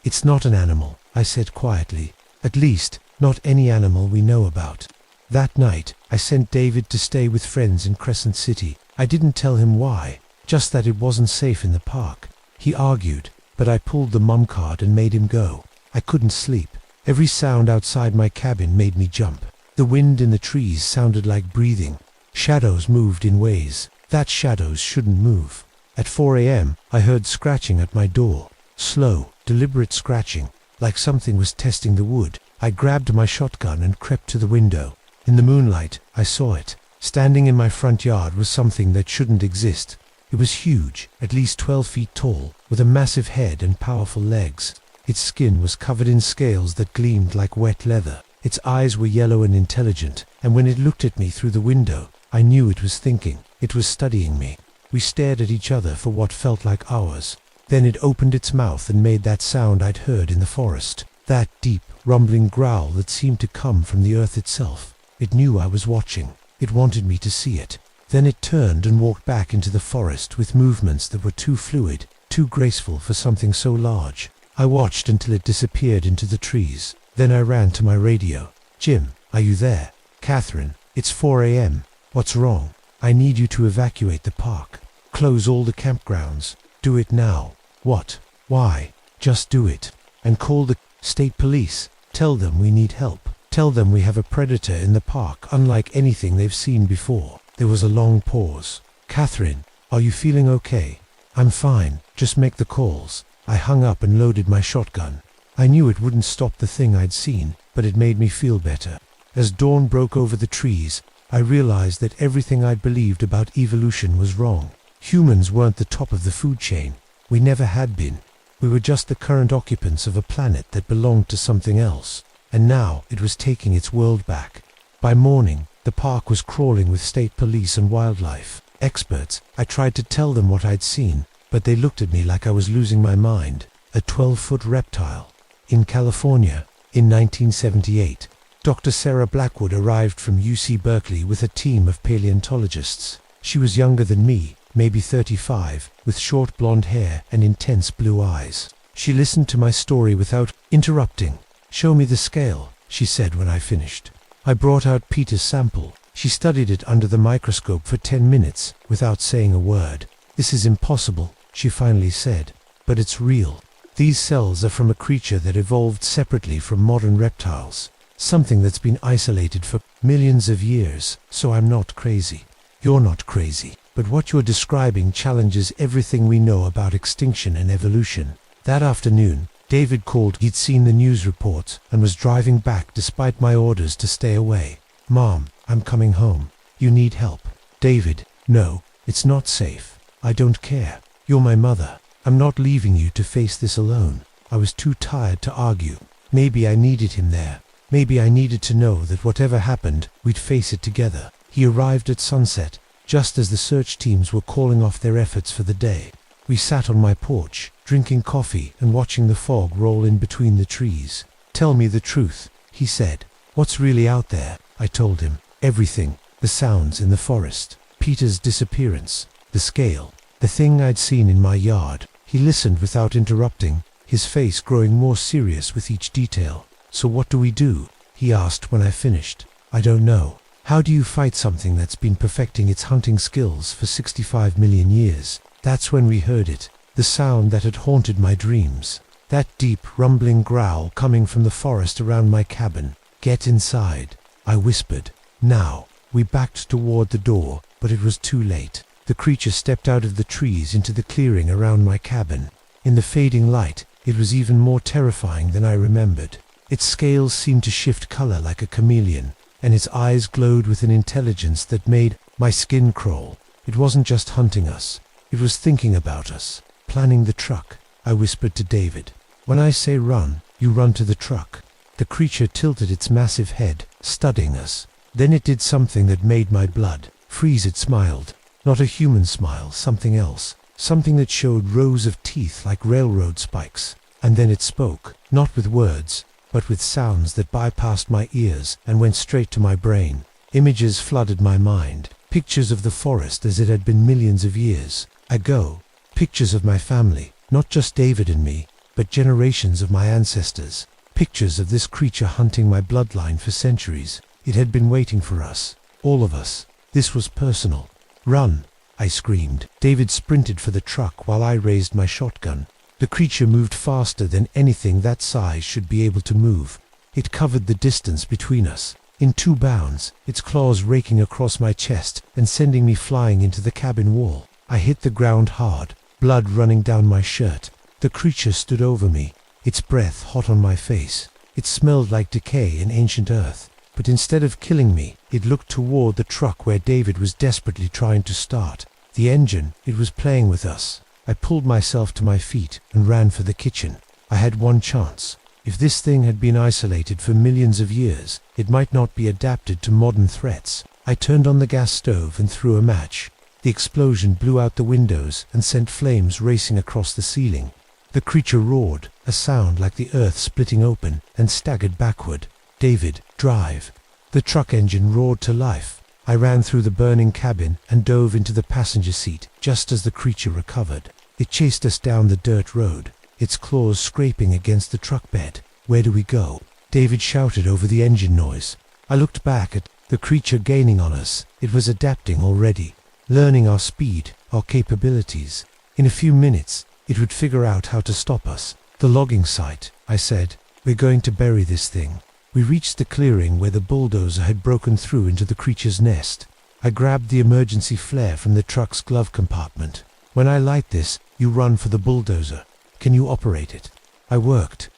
"It's not an animal," I said quietly. "At least, not any animal we know about." That night, I sent David to stay with friends in Crescent City. I didn't tell him why, just that it wasn't safe in the park. He argued, but I pulled the mum card and made him go. I couldn't sleep. Every sound outside my cabin made me jump. The wind in the trees sounded like breathing. Shadows moved in ways that shadows shouldn't move. At 4 a.m., I heard scratching at my door. Slow, deliberate scratching, like something was testing the wood. I grabbed my shotgun and crept to the window. In the moonlight, I saw it. Standing in my front yard was something that shouldn't exist. It was huge, at least 12 feet tall, with a massive head and powerful legs. Its skin was covered in scales that gleamed like wet leather. Its eyes were yellow and intelligent, and when it looked at me through the window, I knew it was thinking. It was studying me. We stared at each other for what felt like hours. Then it opened its mouth and made that sound I'd heard in the forest. That deep, rumbling growl that seemed to come from the earth itself. It knew I was watching. It wanted me to see it. Then it turned and walked back into the forest with movements that were too fluid, too graceful for something so large. I watched until it disappeared into the trees. Then I ran to my radio. "Jim, are you there?" "Catherine, it's 4 a.m. What's wrong?" "I need you to evacuate the park. Close all the campgrounds. Do it now." "What? Why?" "Just do it. And call the state police. Tell them we need help. Tell them we have a predator in the park unlike anything they've seen before." There was a long pause. "Catherine, are you feeling okay?" "I'm fine. Just make the calls." I hung up and loaded my shotgun. I knew it wouldn't stop the thing I'd seen, but it made me feel better. As dawn broke over the trees, I realized that everything I'd believed about evolution was wrong. Humans weren't the top of the food chain. We never had been. We were just the current occupants of a planet that belonged to something else. And now it was taking its world back. By morning, the park was crawling with state police and wildlife experts. I tried to tell them what I'd seen, but they looked at me like I was losing my mind. A 12-foot reptile. In California, in 1978, Dr. Sarah Blackwood arrived from UC Berkeley with a team of paleontologists. She was younger than me, maybe 35, with short blonde hair and intense blue eyes. She listened to my story without interrupting. "Show me the scale," she said when I finished. I brought out Peter's sample. She studied it under the microscope for 10 minutes without saying a word. "This is impossible," she finally said, "but it's real. These cells are from a creature that evolved separately from modern reptiles. Something that's been isolated for millions of years, so I'm not crazy. You're not crazy, but what you're describing challenges everything we know about extinction and evolution." That afternoon, David called. He'd seen the news reports and was driving back despite my orders to stay away. "Mom, I'm coming home. You need help." "David, no, it's not safe. I don't care. You're my mother. I'm not leaving you to face this alone. I was too tired to argue. Maybe I needed him there. Maybe I needed to know that whatever happened, we'd face it together. He arrived at sunset, just as the search teams were calling off their efforts for the day. We sat on my porch, drinking coffee and watching the fog roll in between the trees. Tell me the truth, he said. What's really out there? I told him. Everything. The sounds in the forest. Peter's disappearance. The scale. The thing I'd seen in my yard. He listened without interrupting, his face growing more serious with each detail. So what do we do? He asked when I finished. I don't know. How do you fight something that's been perfecting its hunting skills for 65 million years? That's when we heard it. The sound that had haunted my dreams. That deep, rumbling growl coming from the forest around my cabin. Get inside, I whispered. Now. We backed toward the door, but it was too late. The creature stepped out of the trees into the clearing around my cabin. In the fading light, it was even more terrifying than I remembered. Its scales seemed to shift color like a chameleon, and its eyes glowed with an intelligence that made my skin crawl. It wasn't just hunting us. It was thinking about us. Planning the truck, I whispered to David. When I say run, you run to the truck. The creature tilted its massive head, studying us. Then it did something that made my blood freeze. It smiled. Not a human smile, something else. Something that showed rows of teeth like railroad spikes. And then it spoke, not with words, but with sounds that bypassed my ears and went straight to my brain. Images flooded my mind. Pictures of the forest as it had been millions of years ago. Pictures of my family, not just David and me, but generations of my ancestors. Pictures of this creature hunting my bloodline for centuries. It had been waiting for us. All of us. This was personal. Run, I screamed. David sprinted for the truck while I raised my shotgun. The creature moved faster than anything that size should be able to move. It covered the distance between us. In 2 bounds, its claws raking across my chest and sending me flying into the cabin wall. I hit the ground hard, blood running down my shirt. The creature stood over me, its breath hot on my face. It smelled like decay and ancient earth. But instead of killing me, it looked toward the truck where David was desperately trying to start. The engine, it was playing with us. I pulled myself to my feet and ran for the kitchen. I had one chance. If this thing had been isolated for millions of years, it might not be adapted to modern threats. I turned on the gas stove and threw a match. The explosion blew out the windows and sent flames racing across the ceiling. The creature roared, a sound like the earth splitting open, and staggered backward. David, drive. The truck engine roared to life. I ran through the burning cabin and dove into the passenger seat just as the creature recovered. It chased us down the dirt road, its claws scraping against the truck bed. Where do we go? David shouted over the engine noise. I looked back at the creature gaining on us. It was adapting already, learning our speed, our capabilities. In a few minutes, it would figure out how to stop us. The logging site, I said. We're going to bury this thing. We reached the clearing where the bulldozer had broken through into the creature's nest. I grabbed the emergency flare from the truck's glove compartment. When I light this, you run for the bulldozer. Can you operate it? I worked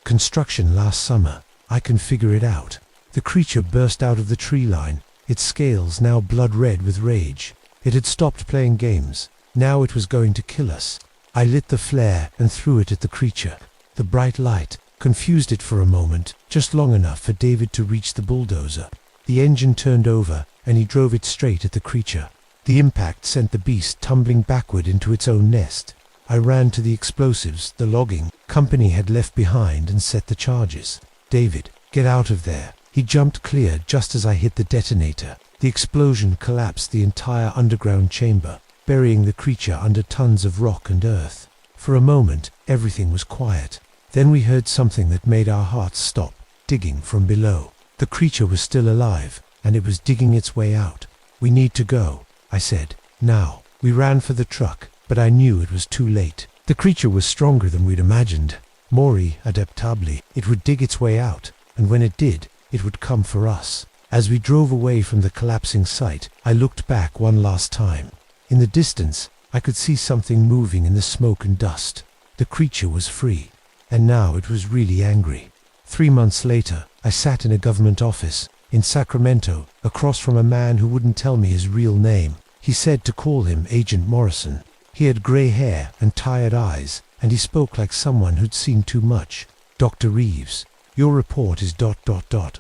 construction last summer. I can figure it out. The creature burst out of the tree line, its scales now blood red with rage. It had stopped playing games. Now it was going to kill us. I lit the flare and threw it at the creature. The bright light confused it for a moment, just long enough for David to reach the bulldozer. The engine turned over, and he drove it straight at the creature. The impact sent the beast tumbling backward into its own nest. I ran to the explosives the logging company had left behind and set the charges. David, get out of there. He jumped clear just as I hit the detonator. The explosion collapsed the entire underground chamber, burying the creature under tons of rock and earth. For a moment, everything was quiet. Then we heard something that made our hearts stop, digging from below. The creature was still alive, and it was digging its way out. We need to go, I said. Now. We ran for the truck, but I knew it was too late. The creature was stronger than we'd imagined. More adaptably, it would dig its way out, and when it did, it would come for us. As we drove away from the collapsing site, I looked back one last time. In the distance, I could see something moving in the smoke and dust. The creature was free. And now it was really angry. 3 months later, I sat in a government office in Sacramento, across from a man who wouldn't tell me his real name. He said to call him Agent Morrison. He had grey hair and tired eyes, and he spoke like someone who'd seen too much. "Dr. Reeves, your report is ...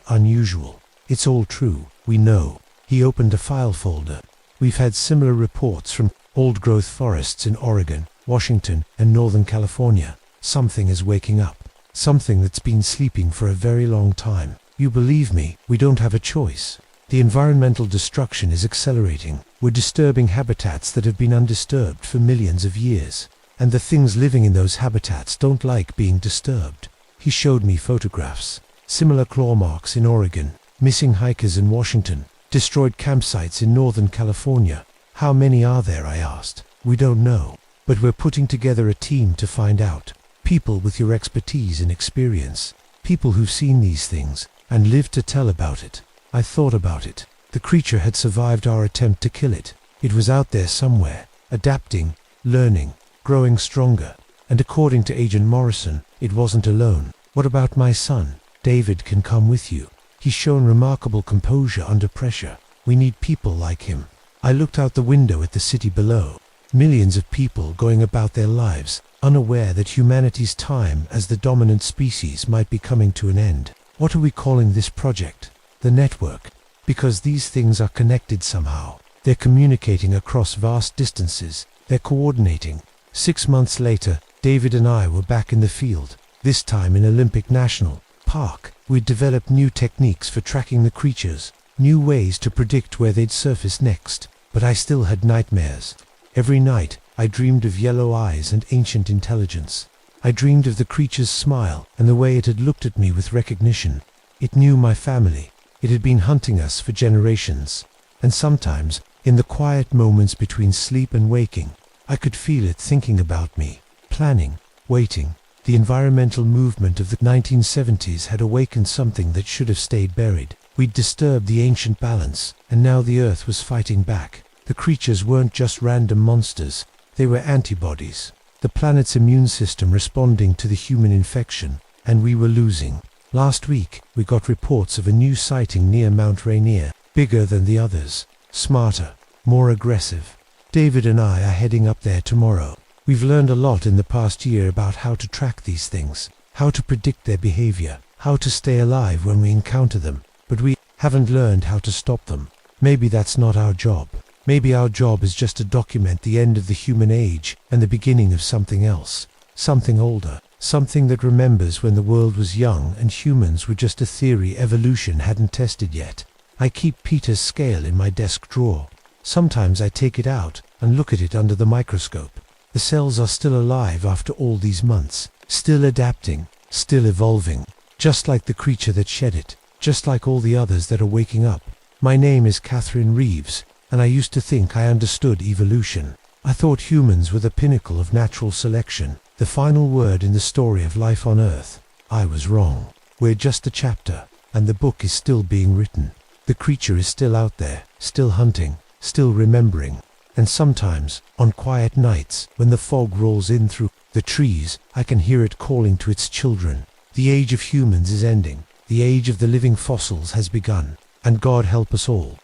unusual. It's all true, we know." He opened a file folder. "We've had similar reports from old-growth forests in Oregon, Washington, and Northern California. Something is waking up. Something that's been sleeping for a very long time. You believe me, we don't have a choice. The environmental destruction is accelerating. We're disturbing habitats that have been undisturbed for millions of years. And the things living in those habitats don't like being disturbed." He showed me photographs. Similar claw marks in Oregon, missing hikers in Washington, destroyed campsites in Northern California. "How many are there?" I asked. "We don't know, but we're putting together a team to find out. People with your expertise and experience. People who've seen these things and lived to tell about it." I thought about it. The creature had survived our attempt to kill it. It was out there somewhere, adapting, learning, growing stronger. And according to Agent Morrison, it wasn't alone. "What about my son? David can come with you. He's shown remarkable composure under pressure. We need people like him." I looked out the window at the city below. Millions of people going about their lives, unaware that humanity's time as the dominant species might be coming to an end. What are we calling this project? The network. Because these things are connected somehow. They're communicating across vast distances. They're coordinating. 6 months later, David and I were back in the field, this time in Olympic National Park. We'd developed new techniques for tracking the creatures, new ways to predict where they'd surface next. But I still had nightmares. Every night, I dreamed of yellow eyes and ancient intelligence. I dreamed of the creature's smile and the way it had looked at me with recognition. It knew my family. It had been hunting us for generations. And sometimes, in the quiet moments between sleep and waking, I could feel it thinking about me, planning, waiting. The environmental movement of the 1970s had awakened something that should have stayed buried. We'd disturbed the ancient balance, and now the Earth was fighting back. The creatures weren't just random monsters, they were antibodies. The planet's immune system responding to the human infection, and we were losing. Last week, we got reports of a new sighting near Mount Rainier, bigger than the others, smarter, more aggressive. David and I are heading up there tomorrow. We've learned a lot in the past year about how to track these things, how to predict their behavior, how to stay alive when we encounter them, but we haven't learned how to stop them. Maybe that's not our job. Maybe our job is just to document the end of the human age and the beginning of something else, something older, something that remembers when the world was young and humans were just a theory evolution hadn't tested yet. I keep Peter's scale in my desk drawer. Sometimes I take it out and look at it under the microscope. The cells are still alive after all these months, still adapting, still evolving, just like the creature that shed it, just like all the others that are waking up. My name is Catherine Reeves, and I used to think I understood evolution. I thought humans were the pinnacle of natural selection, the final word in the story of life on Earth. I was wrong. We're just a chapter, and the book is still being written. The creature is still out there, still hunting, still remembering. And sometimes, on quiet nights, when the fog rolls in through the trees, I can hear it calling to its children. The age of humans is ending. The age of the living fossils has begun. And God help us all.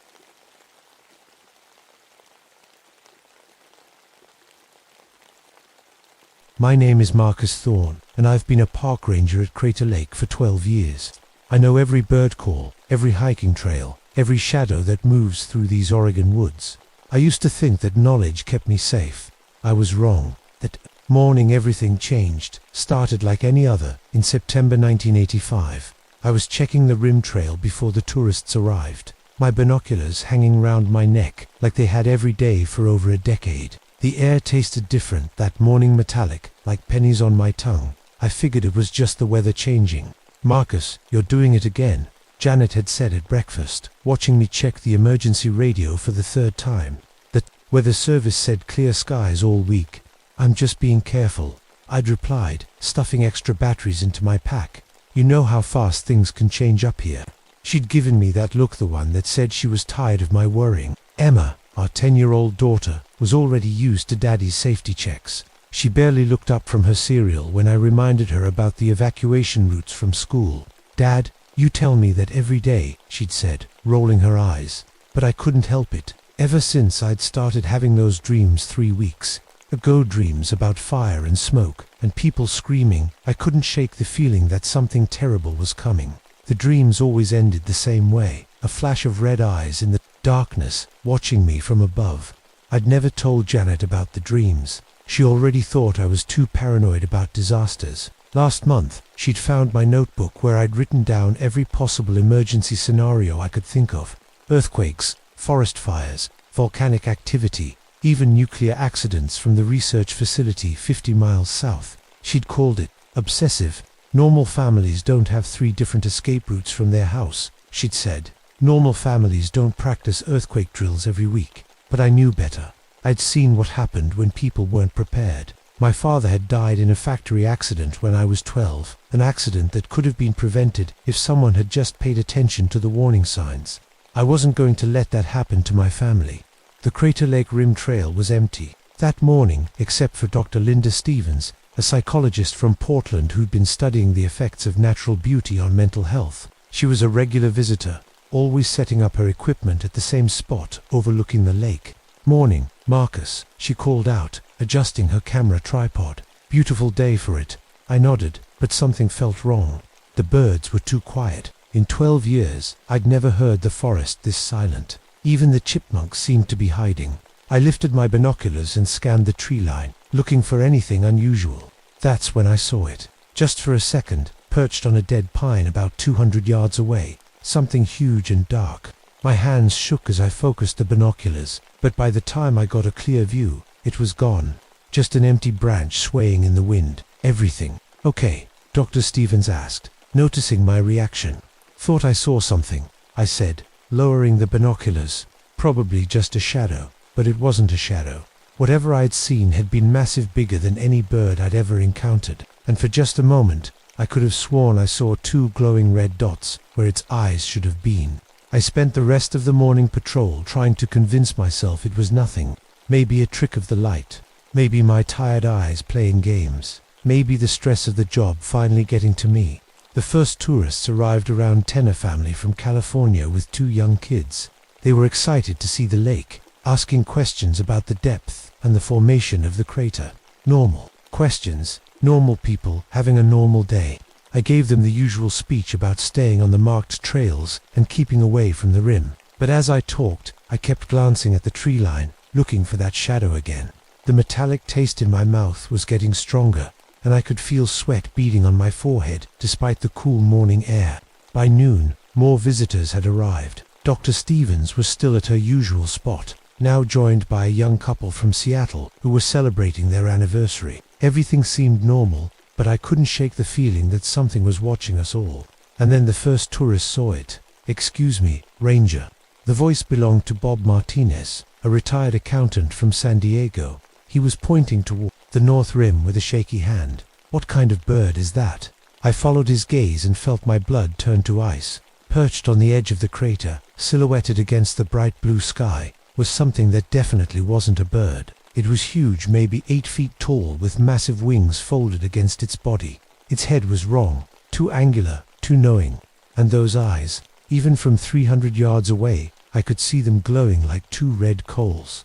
My name is Marcus Thorne, and I've been a park ranger at Crater Lake for 12 years. I know every bird call, every hiking trail, every shadow that moves through these Oregon woods. I used to think that knowledge kept me safe. I was wrong. That morning everything changed, started like any other, in September 1985. I was checking the rim trail before the tourists arrived, my binoculars hanging round my neck like they had every day for over a decade. The air tasted different that morning, metallic, like pennies on my tongue. I figured it was just the weather changing. "Marcus, you're doing it again," Janet had said at breakfast, watching me check the emergency radio for the third time. The weather service said clear skies all week. "I'm just being careful," I'd replied, stuffing extra batteries into my pack. "You know how fast things can change up here." She'd given me that look, the one that said she was tired of my worrying. Emma, our 10-year-old daughter, was already used to Daddy's safety checks. She barely looked up from her cereal when I reminded her about the evacuation routes from school. "Dad, you tell me that every day," she'd said, rolling her eyes. But I couldn't help it. Ever since I'd started having those dreams 3 weeks Dreams about fire and smoke, and people screaming. I couldn't shake the feeling that something terrible was coming. The dreams always ended the same way, a flash of red eyes in the darkness, watching me from above. I'd never told Janet about the dreams. She already thought I was too paranoid about disasters. Last month, she'd found my notebook where I'd written down every possible emergency scenario I could think of. Earthquakes, forest fires, volcanic activity, even nuclear accidents from the research facility 50 miles south. She'd called it obsessive. Normal families don't have 3 different escape routes from their house, she'd said. Normal families don't practice earthquake drills every week. But I knew better. I'd seen what happened when people weren't prepared. My father had died in a factory accident when I was 12, an accident that could have been prevented if someone had just paid attention to the warning signs. I wasn't going to let that happen to my family. The Crater Lake Rim Trail was empty that morning, except for Dr. Linda Stevens, a psychologist from Portland who'd been studying the effects of natural beauty on mental health. She was a regular visitor, always setting up her equipment at the same spot overlooking the lake. "Morning, Marcus," she called out, adjusting her camera tripod. "Beautiful day for it." I nodded, but something felt wrong. The birds were too quiet. In 12 years, I'd never heard the forest this silent. Even the chipmunks seemed to be hiding. I lifted my binoculars and scanned the tree line, looking for anything unusual. That's when I saw it. Just for a second, perched on a dead pine about 200 yards away, something huge and dark. My hands shook as I focused the binoculars, but by the time I got a clear view, it was gone. Just an empty branch swaying in the wind. Everything. "Okay?" Dr. Stevens asked, noticing my reaction. "Thought I saw something," I said, lowering the binoculars. "Probably just a shadow." But it wasn't a shadow. Whatever I'd seen had been massive, bigger than any bird I'd ever encountered, and for just a moment, I could have sworn I saw 2 glowing red dots where its eyes should have been. I spent the rest of the morning patrol trying to convince myself it was nothing. Maybe a trick of the light. Maybe my tired eyes playing games. Maybe the stress of the job finally getting to me. The first tourists arrived around 10, a family from California with 2 young kids. They were excited to see the lake, asking questions about the depth and the formation of the crater. Normal questions, normal people having a normal day. I gave them the usual speech about staying on the marked trails and keeping away from the rim. But as I talked, I kept glancing at the tree line, looking for that shadow again. The metallic taste in my mouth was getting stronger, and I could feel sweat beading on my forehead despite the cool morning air. By noon, more visitors had arrived. Dr. Stevens was still at her usual spot, now joined by a young couple from Seattle who were celebrating their anniversary. Everything seemed normal, but I couldn't shake the feeling that something was watching us all. And then the first tourist saw it. "Excuse me, Ranger." The voice belonged to Bob Martinez, a retired accountant from San Diego. He was pointing toward the north rim with a shaky hand. "What kind of bird is that?" I followed his gaze and felt my blood turn to ice. Perched on the edge of the crater, silhouetted against the bright blue sky, was something that definitely wasn't a bird. It was huge, maybe 8 feet tall, with massive wings folded against its body. Its head was wrong, too angular, too knowing. And those eyes, even from 300 yards away, I could see them glowing like 2 red coals.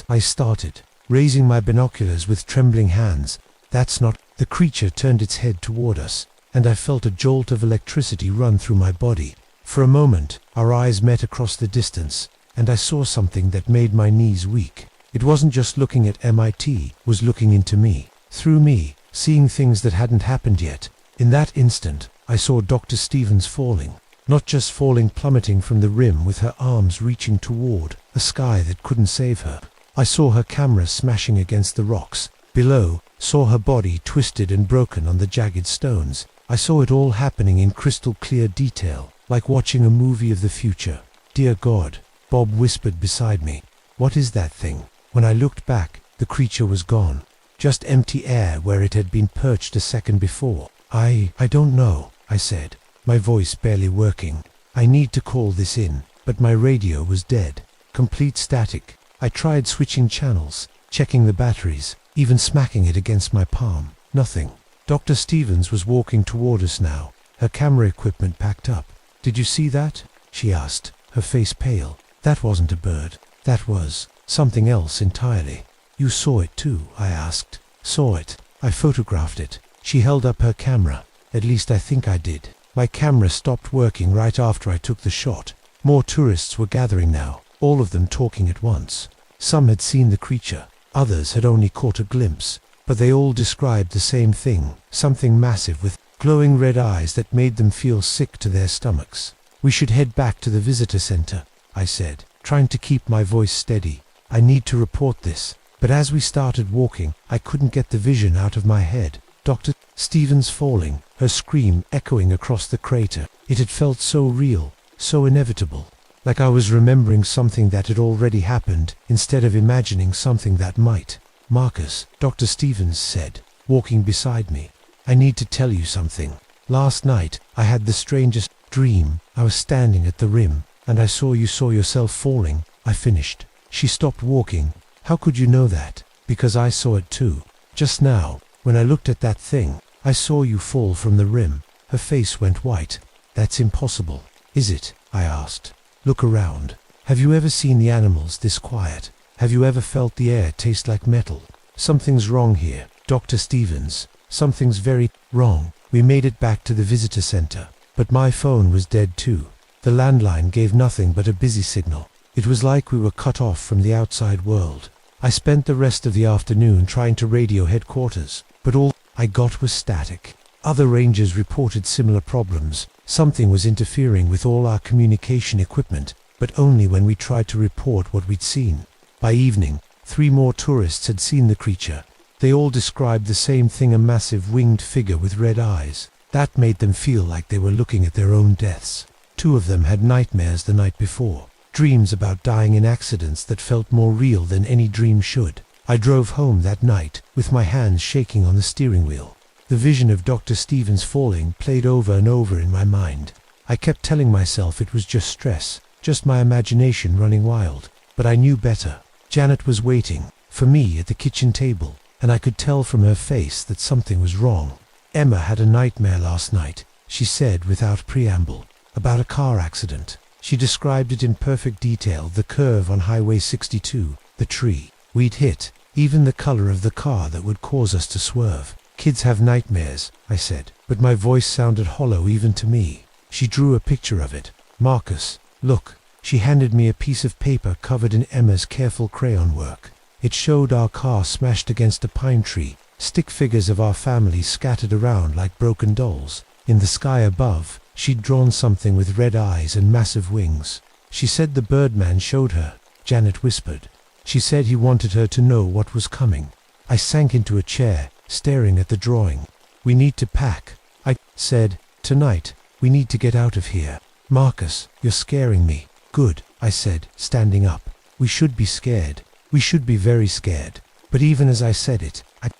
I started, raising my binoculars with trembling hands. "That's not..." The creature turned its head toward us, and I felt a jolt of electricity run through my body. For a moment, our eyes met across the distance, and I saw something that made my knees weak. It wasn't just looking at MIT, was looking into me, through me, seeing things that hadn't happened yet. In that instant, I saw Dr. Stevens falling. Not just falling, plummeting from the rim with her arms reaching toward a sky that couldn't save her. I saw her camera smashing against the rocks below, saw her body twisted and broken on the jagged stones. I saw it all happening in crystal clear detail, like watching a movie of the future. "Dear God," Bob whispered beside me. "What is that thing?" When I looked back, the creature was gone. Just empty air where it had been perched a second before. I don't know," I said, my voice barely working. "I need to call this in, but my radio was dead. Complete static. I tried switching channels, checking the batteries, even smacking it against my palm. Nothing." Dr. Stevens was walking toward us now, her camera equipment packed up. "Did you see that?" she asked, her face pale. "That wasn't a bird. That was something else entirely." You saw it too? I asked. Saw it. I photographed it. She held up her camera. At least I think I did. My camera stopped working right after I took the shot. More tourists were gathering now, all of them talking at once. Some had seen the creature. Others had only caught a glimpse. But they all described the same thing, something massive with glowing red eyes that made them feel sick to their stomachs. We should head back to the visitor center, I said, trying to keep my voice steady. I need to report this. But as we started walking, I couldn't get the vision out of my head. Dr. Stevens falling, her scream echoing across the crater. It had felt so real, so inevitable. Like I was remembering something that had already happened, instead of imagining something that might. Marcus, Dr. Stevens said, walking beside me. I need to tell you something. Last night, I had the strangest dream. I was standing at the rim, and I saw yourself falling. I finished. She stopped walking. How could you know that? Because I saw it too. Just now, when I looked at that thing, I saw you fall from the rim. Her face went white. That's impossible. Is it? I asked. Look around. Have you ever seen the animals this quiet? Have you ever felt the air taste like metal? Something's wrong here, Dr. Stevens. Something's very wrong. We made it back to the visitor center, but my phone was dead too. The landline gave nothing but a busy signal. It was like we were cut off from the outside world. I spent the rest of the afternoon trying to radio headquarters, but all I got was static. Other rangers reported similar problems. Something was interfering with all our communication equipment, but only when we tried to report what we'd seen. By evening, 3 more tourists had seen the creature. They all described the same thing, a massive winged figure with red eyes. That made them feel like they were looking at their own deaths. 2 of them had nightmares the night before. Dreams about dying in accidents that felt more real than any dream should. I drove home that night, with my hands shaking on the steering wheel. The vision of Dr. Stevens falling played over and over in my mind. I kept telling myself it was just stress, just my imagination running wild. But I knew better. Janet was waiting for me at the kitchen table, and I could tell from her face that something was wrong. Emma had a nightmare last night, she said without preamble, about a car accident. She described it in perfect detail, the curve on Highway 62, the tree we'd hit, even the color of the car that would cause us to swerve. Kids have nightmares, I said, but my voice sounded hollow even to me. She drew a picture of it. Marcus, look. She handed me a piece of paper covered in Emma's careful crayon work. It showed our car smashed against a pine tree, stick figures of our family scattered around like broken dolls. In the sky above, she'd drawn something with red eyes and massive wings. She said the Birdman showed her, Janet whispered. She said he wanted her to know what was coming. I sank into a chair, staring at the drawing. We need to pack, I said. Tonight, we need to get out of here. Marcus, you're scaring me. Good, I said, standing up. We should be scared. We should be very scared. But even as I said it, I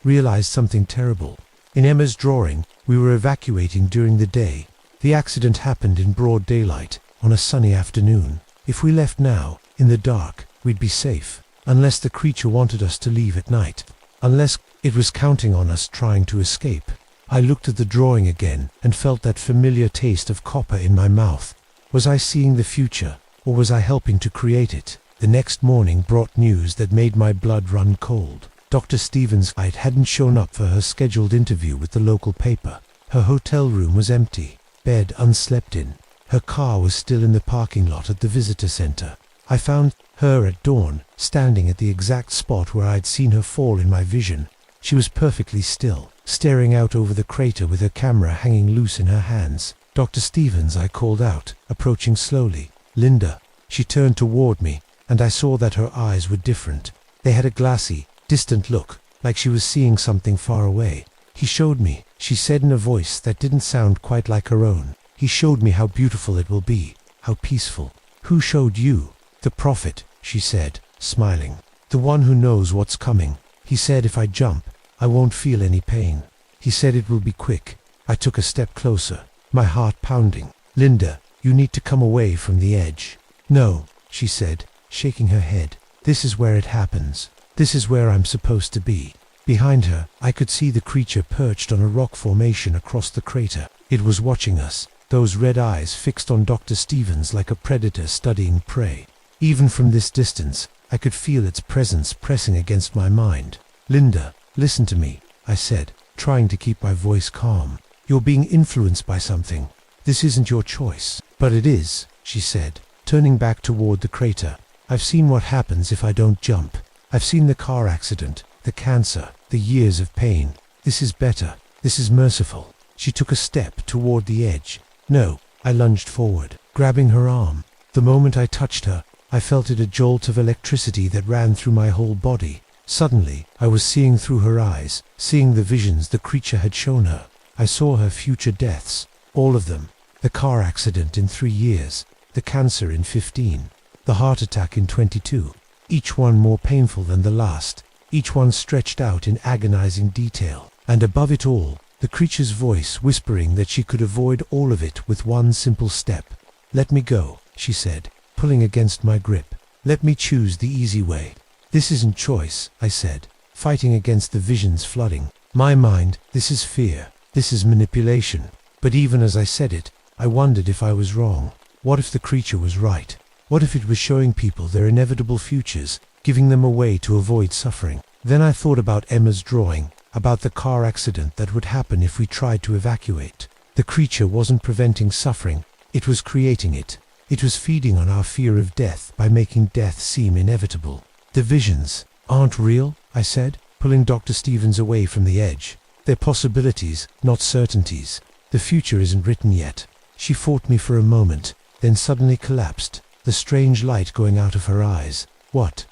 realized something terrible. In Emma's drawing, we were evacuating during the day. The accident happened in broad daylight, on a sunny afternoon. If we left now, in the dark, we'd be safe. Unless the creature wanted us to leave at night. Unless it was counting on us trying to escape. I looked at the drawing again and felt that familiar taste of copper in my mouth. Was I seeing the future, or was I helping to create it? The next morning brought news that made my blood run cold. Dr. Stevens hadn't shown up for her scheduled interview with the local paper. Her hotel room was empty, bed unslept in. Her car was still in the parking lot at the visitor center. I found her at dawn, standing at the exact spot where I'd seen her fall in my vision. She was perfectly still, staring out over the crater with her camera hanging loose in her hands. Dr. Stevens, I called out, approaching slowly. Linda. She turned toward me, and I saw that her eyes were different. They had a glassy, distant look, like she was seeing something far away. He showed me, she said in a voice that didn't sound quite like her own. He showed me how beautiful it will be, how peaceful. Who showed you? The prophet, she said, smiling. The one who knows what's coming. He said if I jump, I won't feel any pain. He said it will be quick. I took a step closer, my heart pounding. Linda, you need to come away from the edge. No, she said, shaking her head. This is where it happens. This is where I'm supposed to be. Behind her, I could see the creature perched on a rock formation across the crater. It was watching us, those red eyes fixed on Dr. Stevens like a predator studying prey. Even from this distance, I could feel its presence pressing against my mind. "Linda, listen to me," I said, trying to keep my voice calm. "You're being influenced by something. This isn't your choice." "But it is," she said, turning back toward the crater. "I've seen what happens if I don't jump. I've seen the car accident, the cancer, the years of pain. This is better. This is merciful." She took a step toward the edge. "No," I lunged forward, grabbing her arm. The moment I touched her, I felt a jolt of electricity that ran through my whole body. Suddenly, I was seeing through her eyes, seeing the visions the creature had shown her. I saw her future deaths, all of them. The car accident in 3 years, the cancer in 15, the heart attack in 22. Each one more painful than the last, each one stretched out in agonizing detail. And above it all, the creature's voice whispering that she could avoid all of it with one simple step. "Let me go," she said, pulling against my grip. "Let me choose the easy way." "This isn't choice," I said, fighting against the visions flooding my mind. "This is fear. This is manipulation." But even as I said it, I wondered if I was wrong. What if the creature was right? What if it was showing people their inevitable futures, giving them a way to avoid suffering? Then I thought about Emma's drawing, about the car accident that would happen if we tried to evacuate. The creature wasn't preventing suffering, it was creating it. It was feeding on our fear of death by making death seem inevitable. "The visions aren't real," I said, pulling Dr. Stevens away from the edge. "They're possibilities, not certainties. The future isn't written yet." She fought me for a moment, then suddenly collapsed, the strange light going out of her eyes. What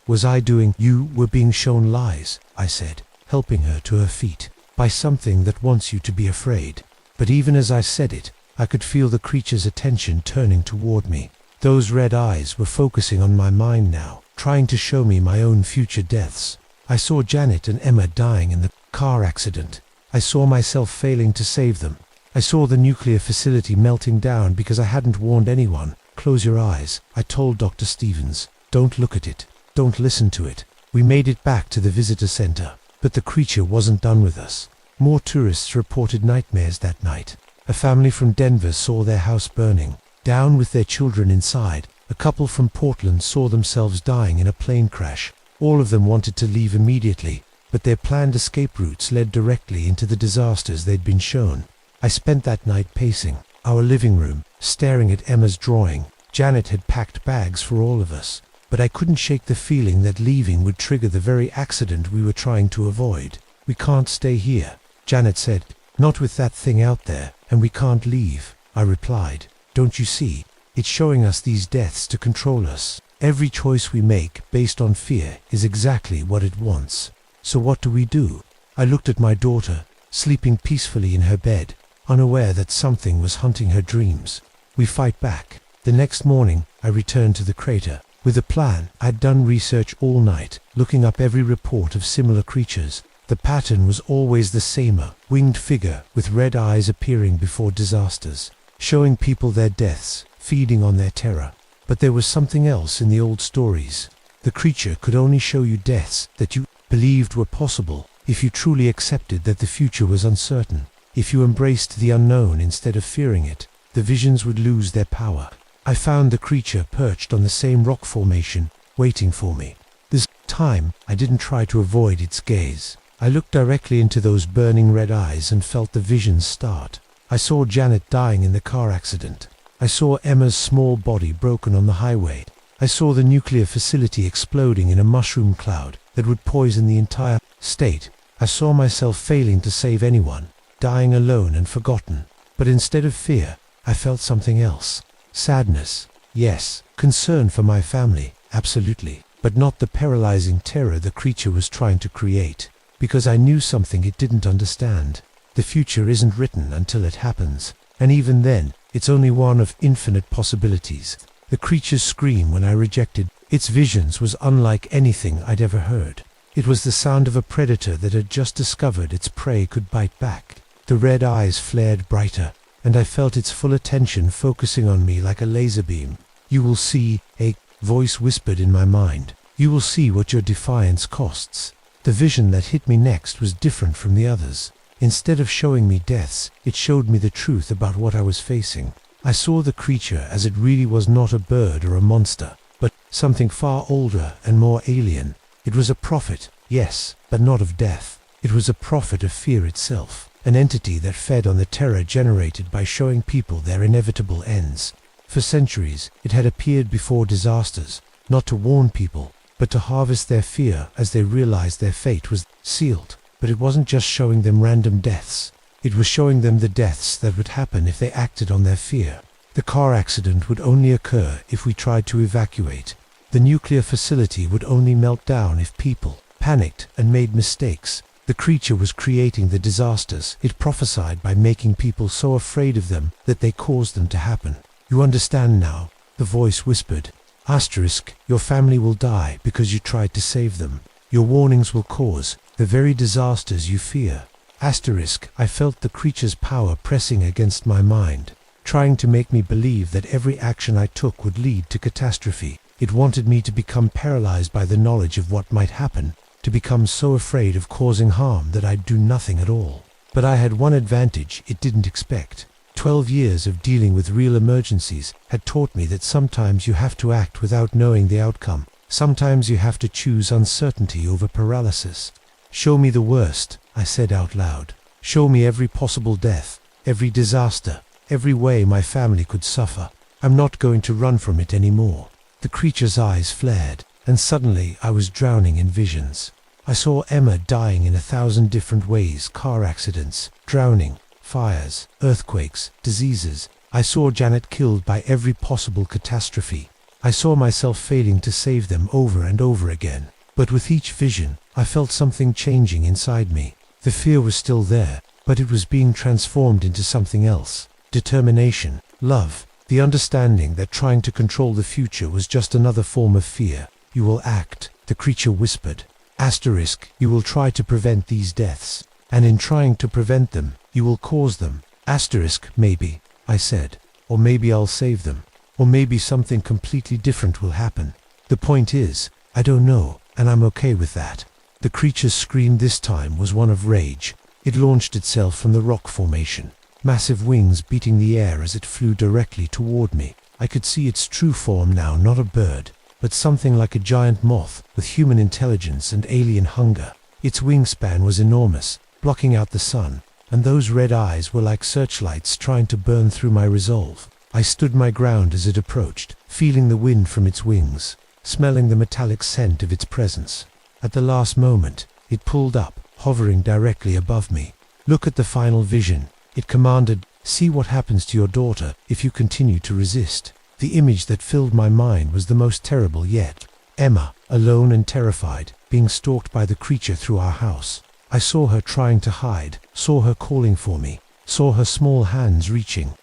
was I doing? "You were being shown lies," I said, helping her to her feet, "by something that wants you to be afraid." But even as I said it, I could feel the creature's attention turning toward me. Those red eyes were focusing on my mind now, trying to show me my own future deaths. I saw Janet and Emma dying in the car accident. I saw myself failing to save them. I saw the nuclear facility melting down because I hadn't warned anyone. "Close your eyes," I told Dr. Stevens. "Don't look at it. Don't listen to it." We made it back to the visitor center, but the creature wasn't done with us. More tourists reported nightmares that night. A family from Denver saw their house burning, down with their children inside. A couple from Portland saw themselves dying in a plane crash. All of them wanted to leave immediately, but their planned escape routes led directly into the disasters they'd been shown. I spent that night pacing our living room, staring at Emma's drawing. Janet had packed bags for all of us, but I couldn't shake the feeling that leaving would trigger the very accident we were trying to avoid. "We can't stay here," Janet said. "Not with that thing out there, and we can't leave," I replied. "Don't you see? It's showing us these deaths to control us. Every choice we make based on fear is exactly what it wants. So what do we do?" I looked at my daughter, sleeping peacefully in her bed, unaware that something was hunting her dreams. "We fight back." The next morning, I returned to the crater. With a plan, I'd done research all night, looking up every report of similar creatures. The pattern was always the same, a winged figure with red eyes appearing before disasters, showing people their deaths, feeding on their terror. But there was something else in the old stories. The creature could only show you deaths that you believed were possible if you truly accepted that the future was uncertain. If you embraced the unknown instead of fearing it, the visions would lose their power. I found the creature perched on the same rock formation, waiting for me. This time, I didn't try to avoid its gaze. I looked directly into those burning red eyes and felt the visions start. I saw Janet dying in the car accident. I saw Emma's small body broken on the highway. I saw the nuclear facility exploding in a mushroom cloud that would poison the entire state. I saw myself failing to save anyone, dying alone and forgotten. But instead of fear, I felt something else. Sadness, yes. Concern for my family, absolutely. But not the paralyzing terror the creature was trying to create. Because I knew something it didn't understand. The future isn't written until it happens. And even then, it's only one of infinite possibilities. The creature's scream when I rejected its visions was unlike anything I'd ever heard. It was the sound of a predator that had just discovered its prey could bite back. The red eyes flared brighter, and I felt its full attention focusing on me like a laser beam. "You will see," a voice whispered in my mind. "You will see what your defiance costs." The vision that hit me next was different from the others. Instead of showing me deaths, it showed me the truth about what I was facing. I saw the creature as it really was, not a bird or a monster, but something far older and more alien. It was a prophet, yes, but not of death. It was a prophet of fear itself, an entity that fed on the terror generated by showing people their inevitable ends. For centuries, it had appeared before disasters, not to warn people, but to harvest their fear as they realized their fate was sealed. But it wasn't just showing them random deaths. It was showing them the deaths that would happen if they acted on their fear. The car accident would only occur if we tried to evacuate. The nuclear facility would only melt down if people panicked and made mistakes. The creature was creating the disasters it prophesied by making people so afraid of them that they caused them to happen. You understand now, the voice whispered. Asterisk, your family will die because you tried to save them. Your warnings will cause the very disasters you fear. Asterisk, I felt the creature's power pressing against my mind, trying to make me believe that every action I took would lead to catastrophe. It wanted me to become paralyzed by the knowledge of what might happen, to become so afraid of causing harm that I'd do nothing at all. But I had one advantage it didn't expect. 12 years of dealing with real emergencies had taught me that sometimes you have to act without knowing the outcome. Sometimes you have to choose uncertainty over paralysis. Show me the worst, I said out loud. Show me every possible death, every disaster, every way my family could suffer. I'm not going to run from it anymore. The creature's eyes flared, and suddenly I was drowning in visions. I saw Emma dying in 1,000 different ways: car accidents, drowning, fires, earthquakes, diseases. I saw Janet killed by every possible catastrophe. I saw myself failing to save them over and over again. But with each vision, I felt something changing inside me. The fear was still there, but it was being transformed into something else. Determination, love, the understanding that trying to control the future was just another form of fear. You will act, the creature whispered. Asterisk, you will try to prevent these deaths. And in trying to prevent them, you will cause them. Asterisk, maybe, I said. Or maybe I'll save them. Or maybe something completely different will happen. The point is, I don't know, and I'm okay with that. The creature's scream this time was one of rage. It launched itself from the rock formation, massive wings beating the air as it flew directly toward me. I could see its true form now, not a bird, but something like a giant moth with human intelligence and alien hunger. Its wingspan was enormous, blocking out the sun, and those red eyes were like searchlights trying to burn through my resolve. I stood my ground as it approached, feeling the wind from its wings, smelling the metallic scent of its presence. At the last moment, it pulled up, hovering directly above me. Look at the final vision, it commanded. See what happens to your daughter if you continue to resist. The image that filled my mind was the most terrible yet. Emma, alone and terrified, being stalked by the creature through our house. I saw her trying to hide, saw her calling for me, saw her small hands reaching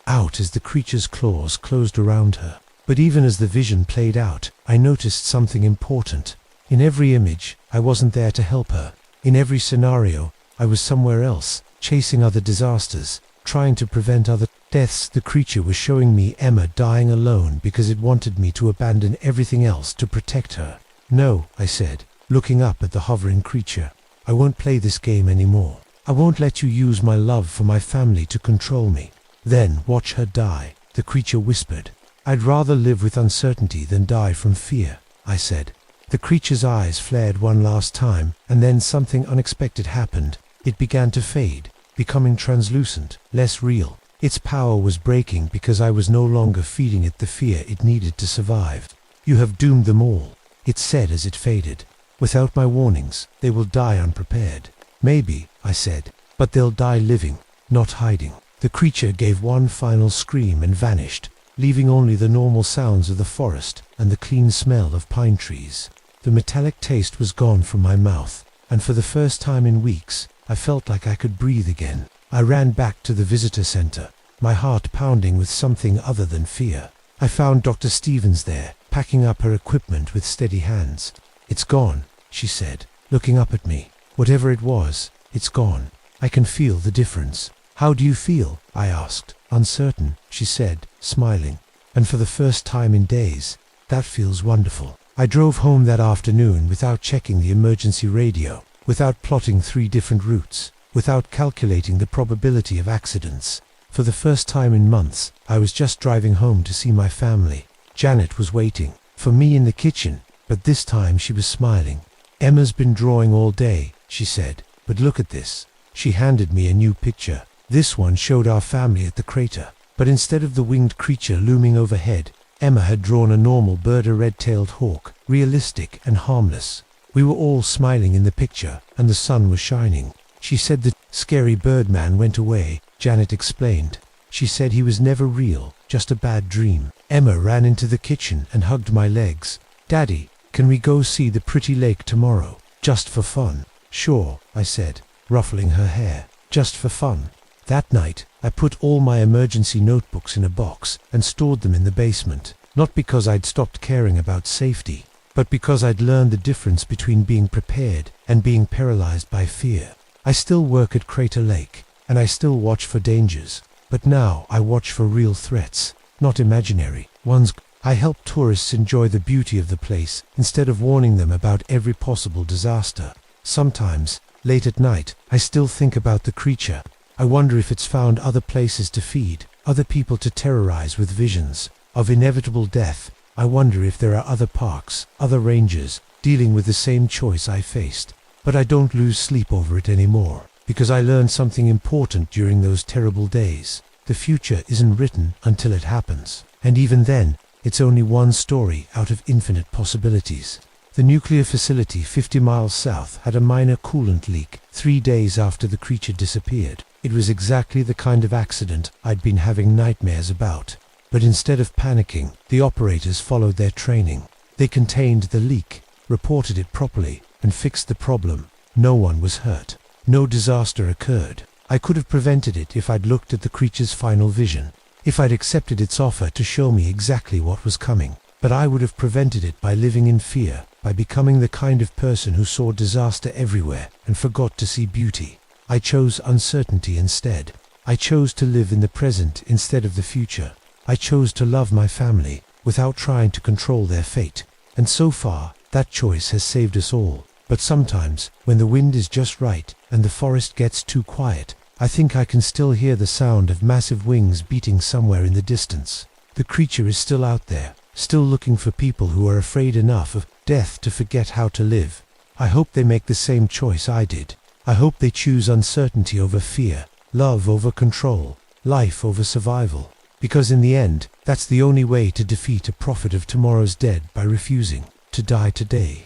out as the creature's claws closed around her. But even as the vision played out, I noticed something important. In every image, I wasn't there to help her. In every scenario, I was somewhere else, chasing other disasters, trying to prevent other deaths. The creature was showing me Emma dying alone because it wanted me to abandon everything else to protect her. No, I said, looking up at the hovering creature. I won't play this game anymore. I won't let you use my love for my family to control me. Then watch her die, the creature whispered. I'd rather live with uncertainty than die from fear, I said. The creature's eyes flared one last time, and then something unexpected happened. It began to fade, becoming translucent, less real. Its power was breaking because I was no longer feeding it the fear it needed to survive. You have doomed them all, it said as it faded. Without my warnings, they will die unprepared. Maybe, I said, but they'll die living, not hiding. The creature gave one final scream and vanished, leaving only the normal sounds of the forest and the clean smell of pine trees. The metallic taste was gone from my mouth, and for the first time in weeks, I felt like I could breathe again. I ran back to the visitor center, my heart pounding with something other than fear. I found Dr. Stevens there, packing up her equipment with steady hands. It's gone, she said, looking up at me. Whatever it was, it's gone. I can feel the difference. How do you feel? I asked. Uncertain, she said, smiling. And for the first time in days, that feels wonderful. I drove home that afternoon without checking the emergency radio, without plotting 3 different routes, without calculating the probability of accidents. For the first time in months, I was just driving home to see my family. Janet was waiting. for me in the kitchen, but this time she was smiling. "Emma's been drawing all day," she said, "but look at this." She handed me a new picture. This one showed our family at the crater, but instead of the winged creature looming overhead, Emma had drawn a normal bird, a red-tailed hawk, realistic and harmless. We were all smiling in the picture, and the sun was shining. She said the scary birdman went away, Janet explained. She said he was never real, just a bad dream. Emma ran into the kitchen and hugged my legs. "Daddy, can we go see the pretty lake tomorrow? Just for fun." "Sure," I said, ruffling her hair. "Just for fun." That night, I put all my emergency notebooks in a box and stored them in the basement, not because I'd stopped caring about safety, but because I'd learned the difference between being prepared and being paralyzed by fear. I still work at Crater Lake, and I still watch for dangers, but now I watch for real threats, not imaginary ones. I help tourists enjoy the beauty of the place instead of warning them about every possible disaster. Sometimes, late at night, I still think about the creature. I wonder if it's found other places to feed, other people to terrorize with visions of inevitable death. I wonder if there are other parks, other rangers, dealing with the same choice I faced. But I don't lose sleep over it anymore, because I learned something important during those terrible days. The future isn't written until it happens, and even then, it's only one story out of infinite possibilities. The nuclear facility 50 miles south had a minor coolant leak 3 days after the creature disappeared. It was exactly the kind of accident I'd been having nightmares about. But instead of panicking, the operators followed their training. They contained the leak, reported it properly, and fixed the problem. No one was hurt. No disaster occurred. I could have prevented it if I'd looked at the creature's final vision, if I'd accepted its offer to show me exactly what was coming. But I would have prevented it by living in fear, by becoming the kind of person who saw disaster everywhere and forgot to see beauty. I chose uncertainty instead. I chose to live in the present instead of the future. I chose to love my family without trying to control their fate. And so far, that choice has saved us all. But sometimes, when the wind is just right and the forest gets too quiet, I think I can still hear the sound of massive wings beating somewhere in the distance. The creature is still out there, still looking for people who are afraid enough of death to forget how to live. I hope they make the same choice I did. I hope they choose uncertainty over fear, love over control, life over survival. Because in the end, that's the only way to defeat a prophet of tomorrow's dead, by refusing to die today.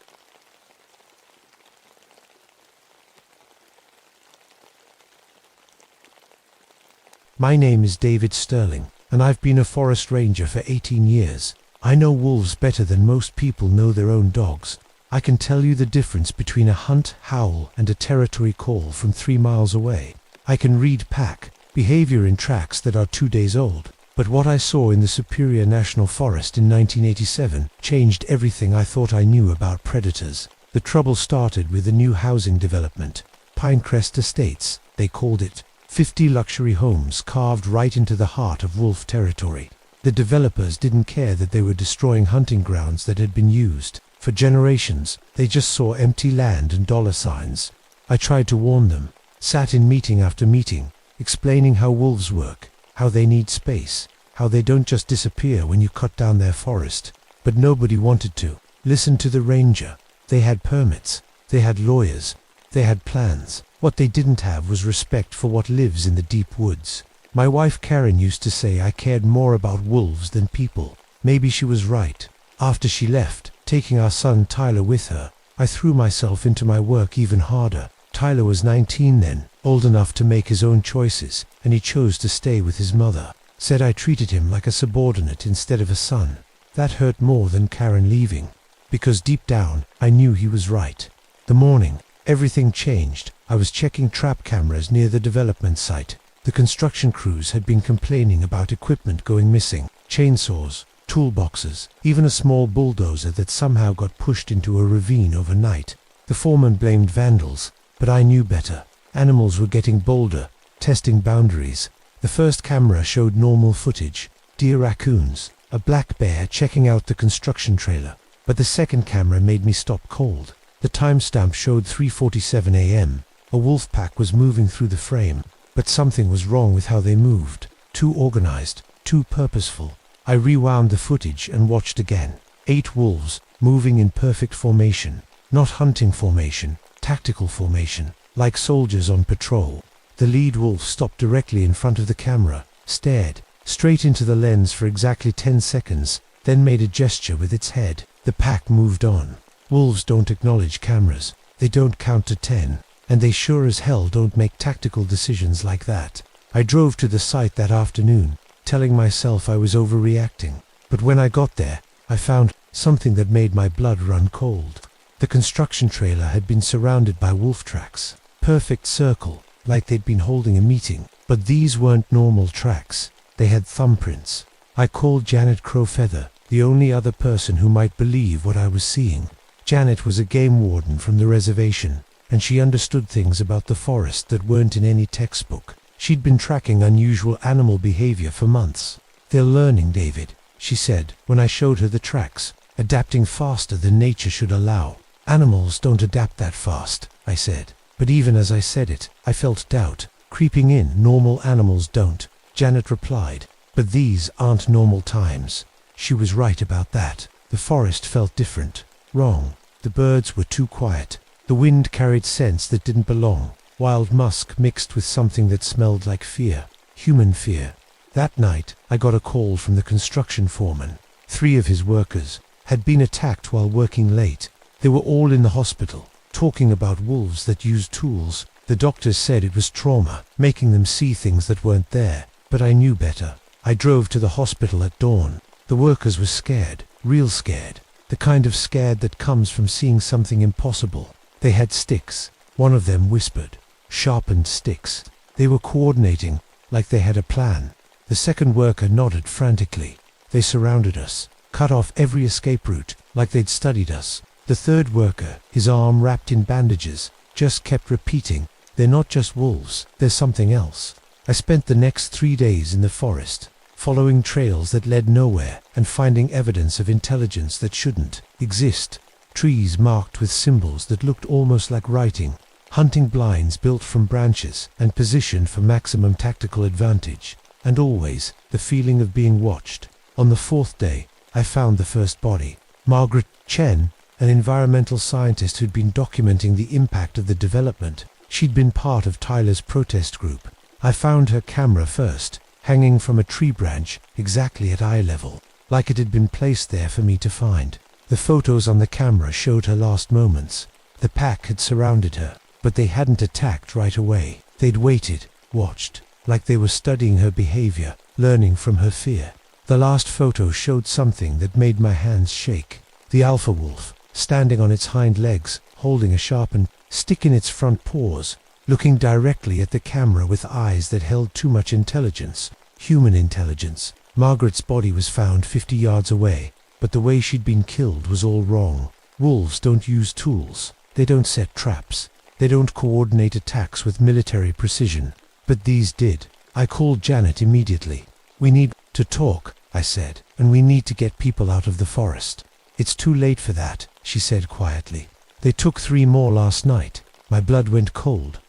My name is David Sterling, and I've been a forest ranger for 18 years. I know wolves better than most people know their own dogs. I can tell you the difference between a hunt howl and a territory call from 3 miles away. I can read pack behavior in tracks that are 2 days old. But what I saw in the Superior National Forest in 1987 changed everything I thought I knew about predators. The trouble started with a new housing development, Pinecrest Estates, they called it. 50 luxury homes carved right into the heart of wolf territory. The developers didn't care that they were destroying hunting grounds that had been used for generations. They just saw empty land and dollar signs. I tried to warn them, sat in meeting after meeting, explaining how wolves work, how they need space, how they don't just disappear when you cut down their forest. But nobody wanted to listen to the ranger. They had permits, they had lawyers, they had plans. What they didn't have was respect for what lives in the deep woods. My wife Karen used to say I cared more about wolves than people. Maybe she was right. After she left, taking our son Tyler with her, I threw myself into my work even harder. Tyler was 19 then, old enough to make his own choices, and he chose to stay with his mother. Said I treated him like a subordinate instead of a son. That hurt more than Karen leaving, because deep down, I knew he was right. The morning, everything changed. I was checking trap cameras near the development site. The construction crews had been complaining about equipment going missing, chainsaws, toolboxes, even a small bulldozer that somehow got pushed into a ravine overnight. The foreman blamed vandals, but I knew better. Animals were getting bolder, testing boundaries. The first camera showed normal footage, deer, raccoons, a black bear checking out the construction trailer. But the second camera made me stop cold. The timestamp showed 3:47 a.m. A wolf pack was moving through the frame, but something was wrong with how they moved. Too organized, too purposeful. I rewound the footage and watched again. 8 wolves, moving in perfect formation. Not hunting formation, tactical formation, like soldiers on patrol. The lead wolf stopped directly in front of the camera, stared straight into the lens for exactly 10 seconds, then made a gesture with its head. The pack moved on. Wolves don't acknowledge cameras. They don't count to 10. And they sure as hell don't make tactical decisions like that. I drove to the site that afternoon, telling myself I was overreacting. But when I got there, I found something that made my blood run cold. The construction trailer had been surrounded by wolf tracks. Perfect circle, like they'd been holding a meeting. But these weren't normal tracks. They had thumbprints. I called Janet Crowfeather, the only other person who might believe what I was seeing. Janet was a game warden from the reservation, and she understood things about the forest that weren't in any textbook. She'd been tracking unusual animal behavior for months. "They're learning, David," she said when I showed her the tracks, "adapting faster than nature should allow." "Animals don't adapt that fast," I said. But even as I said it, I felt doubt creeping in. "Normal animals don't," Janet replied. "But these aren't normal times." She was right about that. The forest felt different. Wrong. The birds were too quiet. The wind carried scents that didn't belong. Wild musk mixed with something that smelled like fear. Human fear. That night, I got a call from the construction foreman. 3 of his workers had been attacked while working late. They were all in the hospital, talking about wolves that used tools. The doctors said it was trauma, making them see things that weren't there. But I knew better. I drove to the hospital at dawn. The workers were scared, real scared. The kind of scared that comes from seeing something impossible. They had sticks. One of them whispered. Sharpened sticks. They were coordinating, like they had a plan. The second worker nodded frantically. They surrounded us, cut off every escape route, like they'd studied us. The third worker, his arm wrapped in bandages, just kept repeating, "They're not just wolves, there's something else." I spent the next 3 days in the forest, following trails that led nowhere and finding evidence of intelligence that shouldn't exist. Trees marked with symbols that looked almost like writing. Hunting blinds built from branches and positioned for maximum tactical advantage. And always the feeling of being watched. On the 4th day, I found the first body. Margaret Chen, an environmental scientist who'd been documenting the impact of the development. She'd been part of Tyler's protest group. I found her camera first, hanging from a tree branch exactly at eye level, like it had been placed there for me to find. The photos on the camera showed her last moments. The pack had surrounded her, but they hadn't attacked right away. They'd waited, watched, like they were studying her behavior, learning from her fear. The last photo showed something that made my hands shake. The alpha wolf, standing on its hind legs, holding a sharpened stick in its front paws, looking directly at the camera with eyes that held too much intelligence. Human intelligence. Margaret's body was found 50 yards away, but the way she'd been killed was all wrong. Wolves don't use tools. They don't set traps. They don't coordinate attacks with military precision. But these did. I called Janet immediately. "We need to talk," I said, "and we need to get people out of the forest." "It's too late for that," she said quietly. "They took 3 more last night." My blood went cold.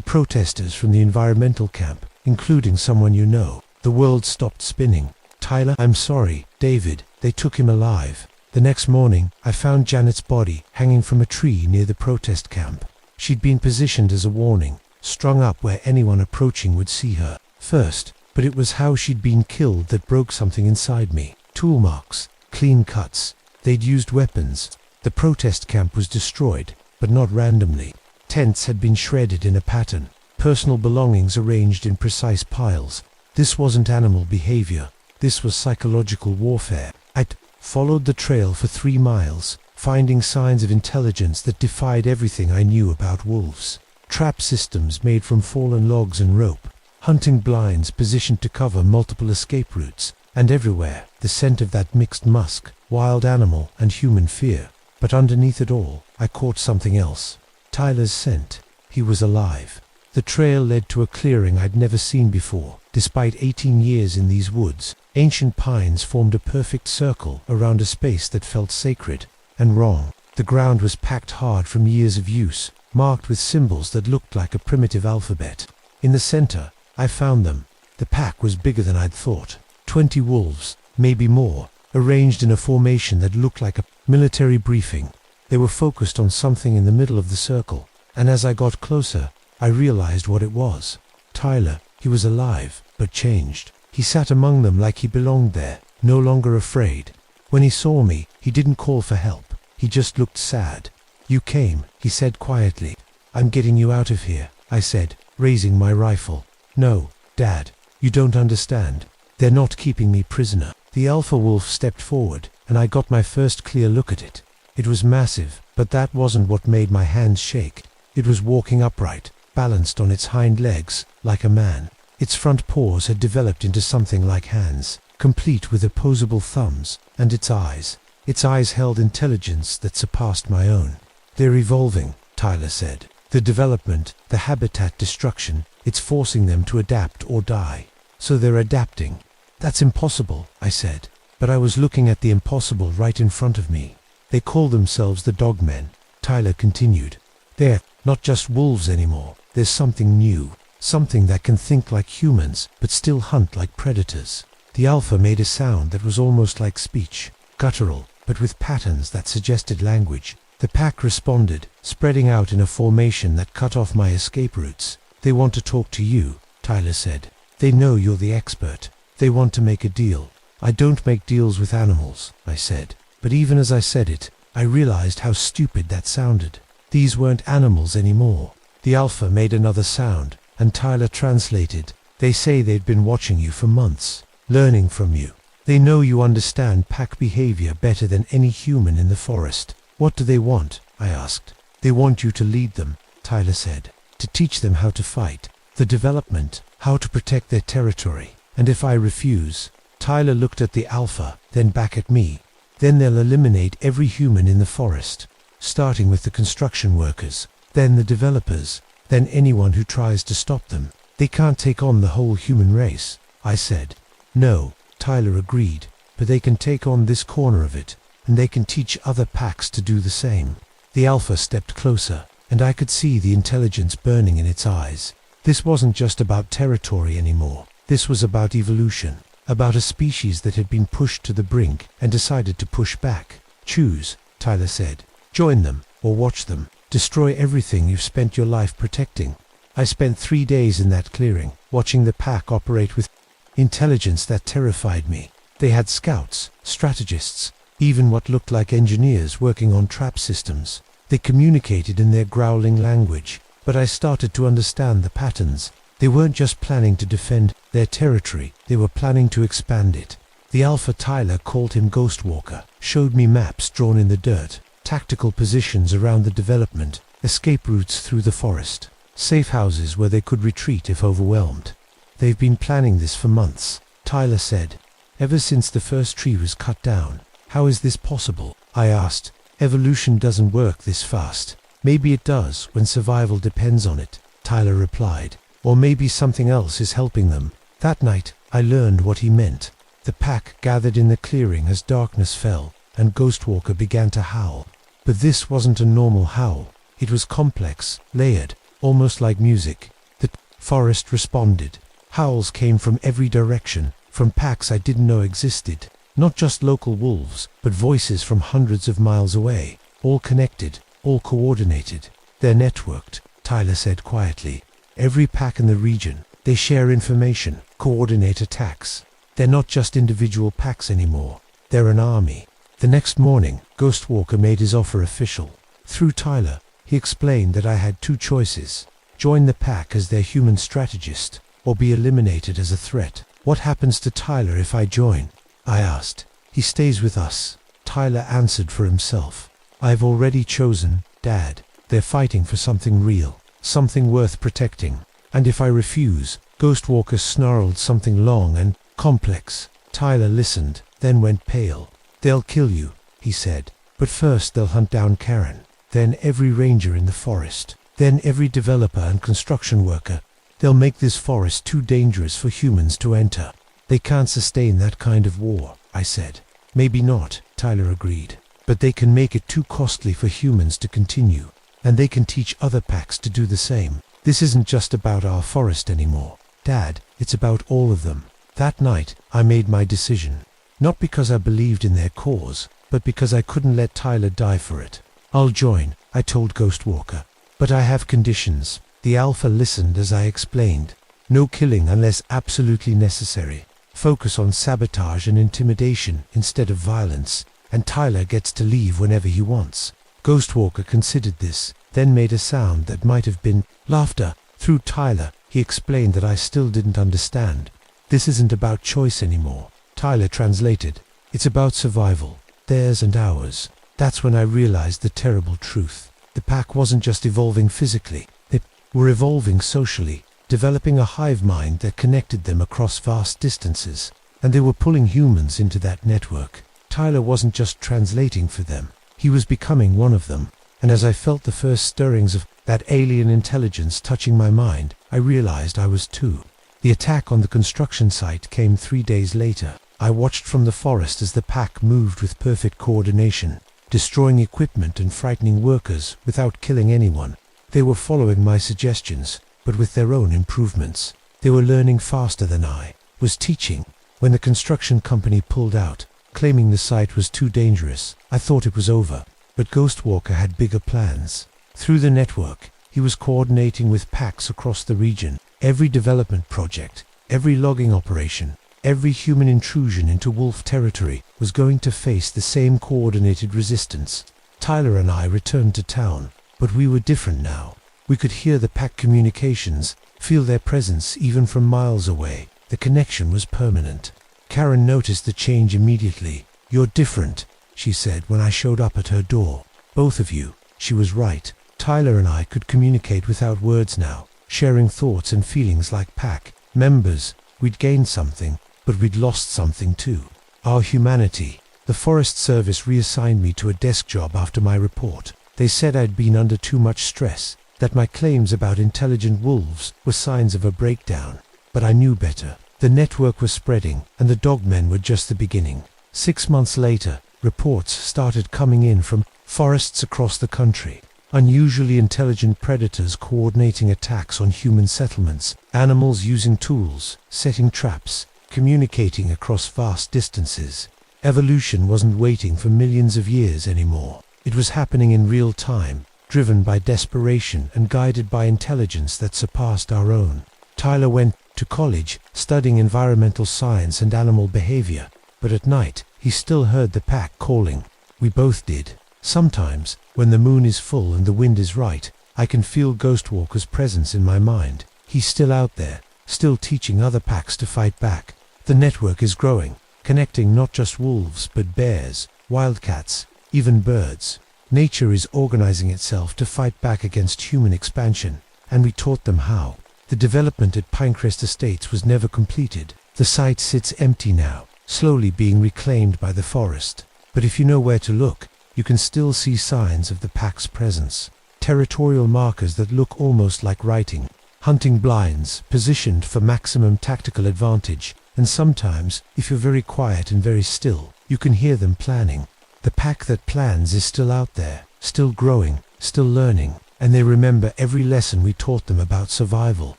Protesters from the environmental camp, including someone you know. The world stopped spinning. "Tyler, I'm sorry, David, they took him alive." The next morning, I found Janet's body hanging from a tree near the protest camp. She'd been positioned as a warning, strung up where anyone approaching would see her first, but it was how she'd been killed that broke something inside me. Tool marks, clean cuts. They'd used weapons. The protest camp was destroyed, but not randomly. Tents had been shredded in a pattern, personal belongings arranged in precise piles. This wasn't animal behavior. This was psychological warfare. I'd followed the trail for 3 miles, finding signs of intelligence that defied everything I knew about wolves. Trap systems made from fallen logs and rope, hunting blinds positioned to cover multiple escape routes, and everywhere the scent of that mixed musk, wild animal and human fear. But underneath it all, I caught something else. Tyler's scent. He was alive. The trail led to a clearing I'd never seen before. Despite 18 years in these woods, ancient pines formed a perfect circle around a space that felt sacred and wrong. The ground was packed hard from years of use, marked with symbols that looked like a primitive alphabet. In the center, I found them. The pack was bigger than I'd thought. 20 wolves, maybe more, arranged in a formation that looked like a military briefing. They were focused on something in the middle of the circle, and as I got closer, I realized what it was. Tyler. He was alive, but changed. He sat among them like he belonged there, no longer afraid. When he saw me, he didn't call for help. He just looked sad. "You came," he said quietly. "I'm getting you out of here," I said, raising my rifle. "No, Dad, you don't understand. They're not keeping me prisoner." The alpha wolf stepped forward, and I got my first clear look at it. It was massive, but that wasn't what made my hands shake. It was walking upright, balanced on its hind legs, like a man. Its front paws had developed into something like hands, complete with opposable thumbs, and its eyes. Its eyes held intelligence that surpassed my own. "They're evolving," Tyler said. "The development, the habitat destruction, it's forcing them to adapt or die." "So they're adapting." "That's impossible," I said. But I was looking at the impossible right in front of me. "They call themselves the Dogmen," Tyler continued. "They're not just wolves anymore. There's something new, something that can think like humans, but still hunt like predators." The alpha made a sound that was almost like speech, guttural, but with patterns that suggested language. The pack responded, spreading out in a formation that cut off my escape routes. "They want to talk to you," Tyler said. "They know you're the expert. They want to make a deal." "I don't make deals with animals," I said. But even as I said it, I realized how stupid that sounded. These weren't animals anymore. The alpha made another sound, and Tyler translated. "They say they'd been watching you for months, learning from you. They know you understand pack behavior better than any human in the forest." "What do they want?" I asked. "They want you to lead them," Tyler said. "To teach them how to fight, the development, how to protect their territory. And if I refuse..." Tyler looked at the alpha, then back at me. "Then they'll eliminate every human in the forest, starting with the construction workers, then the developers, then anyone who tries to stop them. They can't take on the whole human race," I said. "No," Tyler agreed, "but they can take on this corner of it, and they can teach other packs to do the same." The alpha stepped closer, and I could see the intelligence burning in its eyes. This wasn't just about territory anymore. This was about evolution, about a species that had been pushed to the brink and decided to push back. "Choose," Tyler said. "Join them, or watch them. Destroy everything you've spent your life protecting." I spent 3 days in that clearing, watching the pack operate with intelligence that terrified me. They had scouts, strategists, even what looked like engineers working on trap systems. They communicated in their growling language, but I started to understand the patterns. They weren't just planning to defend their territory, they were planning to expand it. The alpha, Tyler called him Ghostwalker, showed me maps drawn in the dirt, tactical positions around the development, escape routes through the forest, safe houses where they could retreat if overwhelmed. "They've been planning this for months," Tyler said. "Ever since the first tree was cut down." "How is this possible?" I asked. "Evolution doesn't work this fast." "Maybe it does when survival depends on it," Tyler replied. "Or maybe something else is helping them." That night, I learned what he meant. The pack gathered in the clearing as darkness fell, and Ghostwalker began to howl. But this wasn't a normal howl. It was complex, layered, almost like music. The forest responded. Howls came from every direction, from packs I didn't know existed. Not just local wolves, but voices from hundreds of miles away, all connected, all coordinated. "They're networked," Tyler said quietly. "Every pack in the region, they share information, coordinate attacks. They're not just individual packs anymore. They're an army." The next morning, Ghostwalker made his offer official. Through Tyler, he explained that I had 2 choices: join the pack as their human strategist, or be eliminated as a threat. "What happens to Tyler if I join?" I asked. "He stays with us," Tyler answered for himself. "I've already chosen, Dad. They're fighting for something real, something worth protecting. And if I refuse..." Ghostwalker snarled something long and complex. Tyler listened, then went pale. "They'll kill you," he said. "But first they'll hunt down Karen, then every ranger in the forest, then every developer and construction worker. They'll make this forest too dangerous for humans to enter." "They can't sustain that kind of war," I said. "Maybe not," Tyler agreed. "But they can make it too costly for humans to continue. And they can teach other packs to do the same. This isn't just about our forest anymore, Dad. It's about all of them." That night, I made my decision. Not because I believed in their cause, but because I couldn't let Tyler die for it. I'll join, I told Ghostwalker. But I have conditions. The Alpha listened as I explained. No killing unless absolutely necessary. Focus on sabotage and intimidation instead of violence, and Tyler gets to leave whenever he wants. Ghostwalker considered this, then made a sound that might have been laughter. Through Tyler, he explained that I still didn't understand. This isn't about choice anymore. Tyler translated. It's about survival, theirs and ours. That's when I realized the terrible truth. The pack wasn't just evolving physically, they were evolving socially, developing a hive mind that connected them across vast distances, and they were pulling humans into that network. Tyler wasn't just translating for them, he was becoming one of them, and as I felt the first stirrings of that alien intelligence touching my mind, I realized I was too. The attack on the construction site came 3 days later. I watched from the forest as the pack moved with perfect coordination, destroying equipment and frightening workers without killing anyone. They were following my suggestions, but with their own improvements. They were learning faster than I was teaching. When the construction company pulled out, claiming the site was too dangerous, I thought it was over. But Ghostwalker had bigger plans. Through the network, he was coordinating with packs across the region. Every development project, every logging operation, every human intrusion into wolf territory was going to face the same coordinated resistance. Tyler and I returned to town, but we were different now. We could hear the pack communications, feel their presence even from miles away. The connection was permanent. Karen noticed the change immediately. "You're different," she said when I showed up at her door. "Both of you." She was right. Tyler and I could communicate without words now, sharing thoughts and feelings like pack members. We'd gained something, but we'd lost something too. Our humanity. The Forest Service reassigned me to a desk job after my report. They said I'd been under too much stress, that my claims about intelligent wolves were signs of a breakdown. But I knew better. The network was spreading, and the dogmen were just the beginning. 6 months later, reports started coming in from forests across the country. Unusually intelligent predators coordinating attacks on human settlements, animals using tools, setting traps, communicating across vast distances. Evolution wasn't waiting for millions of years anymore. It was happening in real time, driven by desperation and guided by intelligence that surpassed our own. Tyler went to college, studying environmental science and animal behavior, but at night, he still heard the pack calling. We both did. Sometimes, when the moon is full and the wind is right, I can feel Ghostwalker's presence in my mind. He's still out there, still teaching other packs to fight back. The network is growing, connecting not just wolves but bears, wildcats, even birds. Nature is organizing itself to fight back against human expansion, and we taught them how. The development at Pinecrest Estates was never completed. The site sits empty now, slowly being reclaimed by the forest. But if you know where to look, you can still see signs of the pack's presence. Territorial markers that look almost like writing. Hunting blinds, positioned for maximum tactical advantage. And sometimes, if you're very quiet and very still, you can hear them planning. The pack that plans is still out there, still growing, still learning. And they remember every lesson we taught them about survival,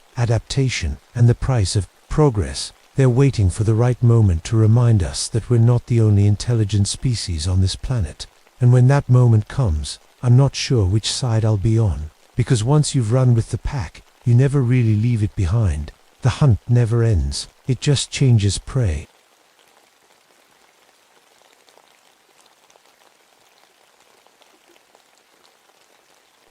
adaptation, and the price of progress. They're waiting for the right moment to remind us that we're not the only intelligent species on this planet. And when that moment comes, I'm not sure which side I'll be on. Because once you've run with the pack, you never really leave it behind. The hunt never ends, it just changes prey.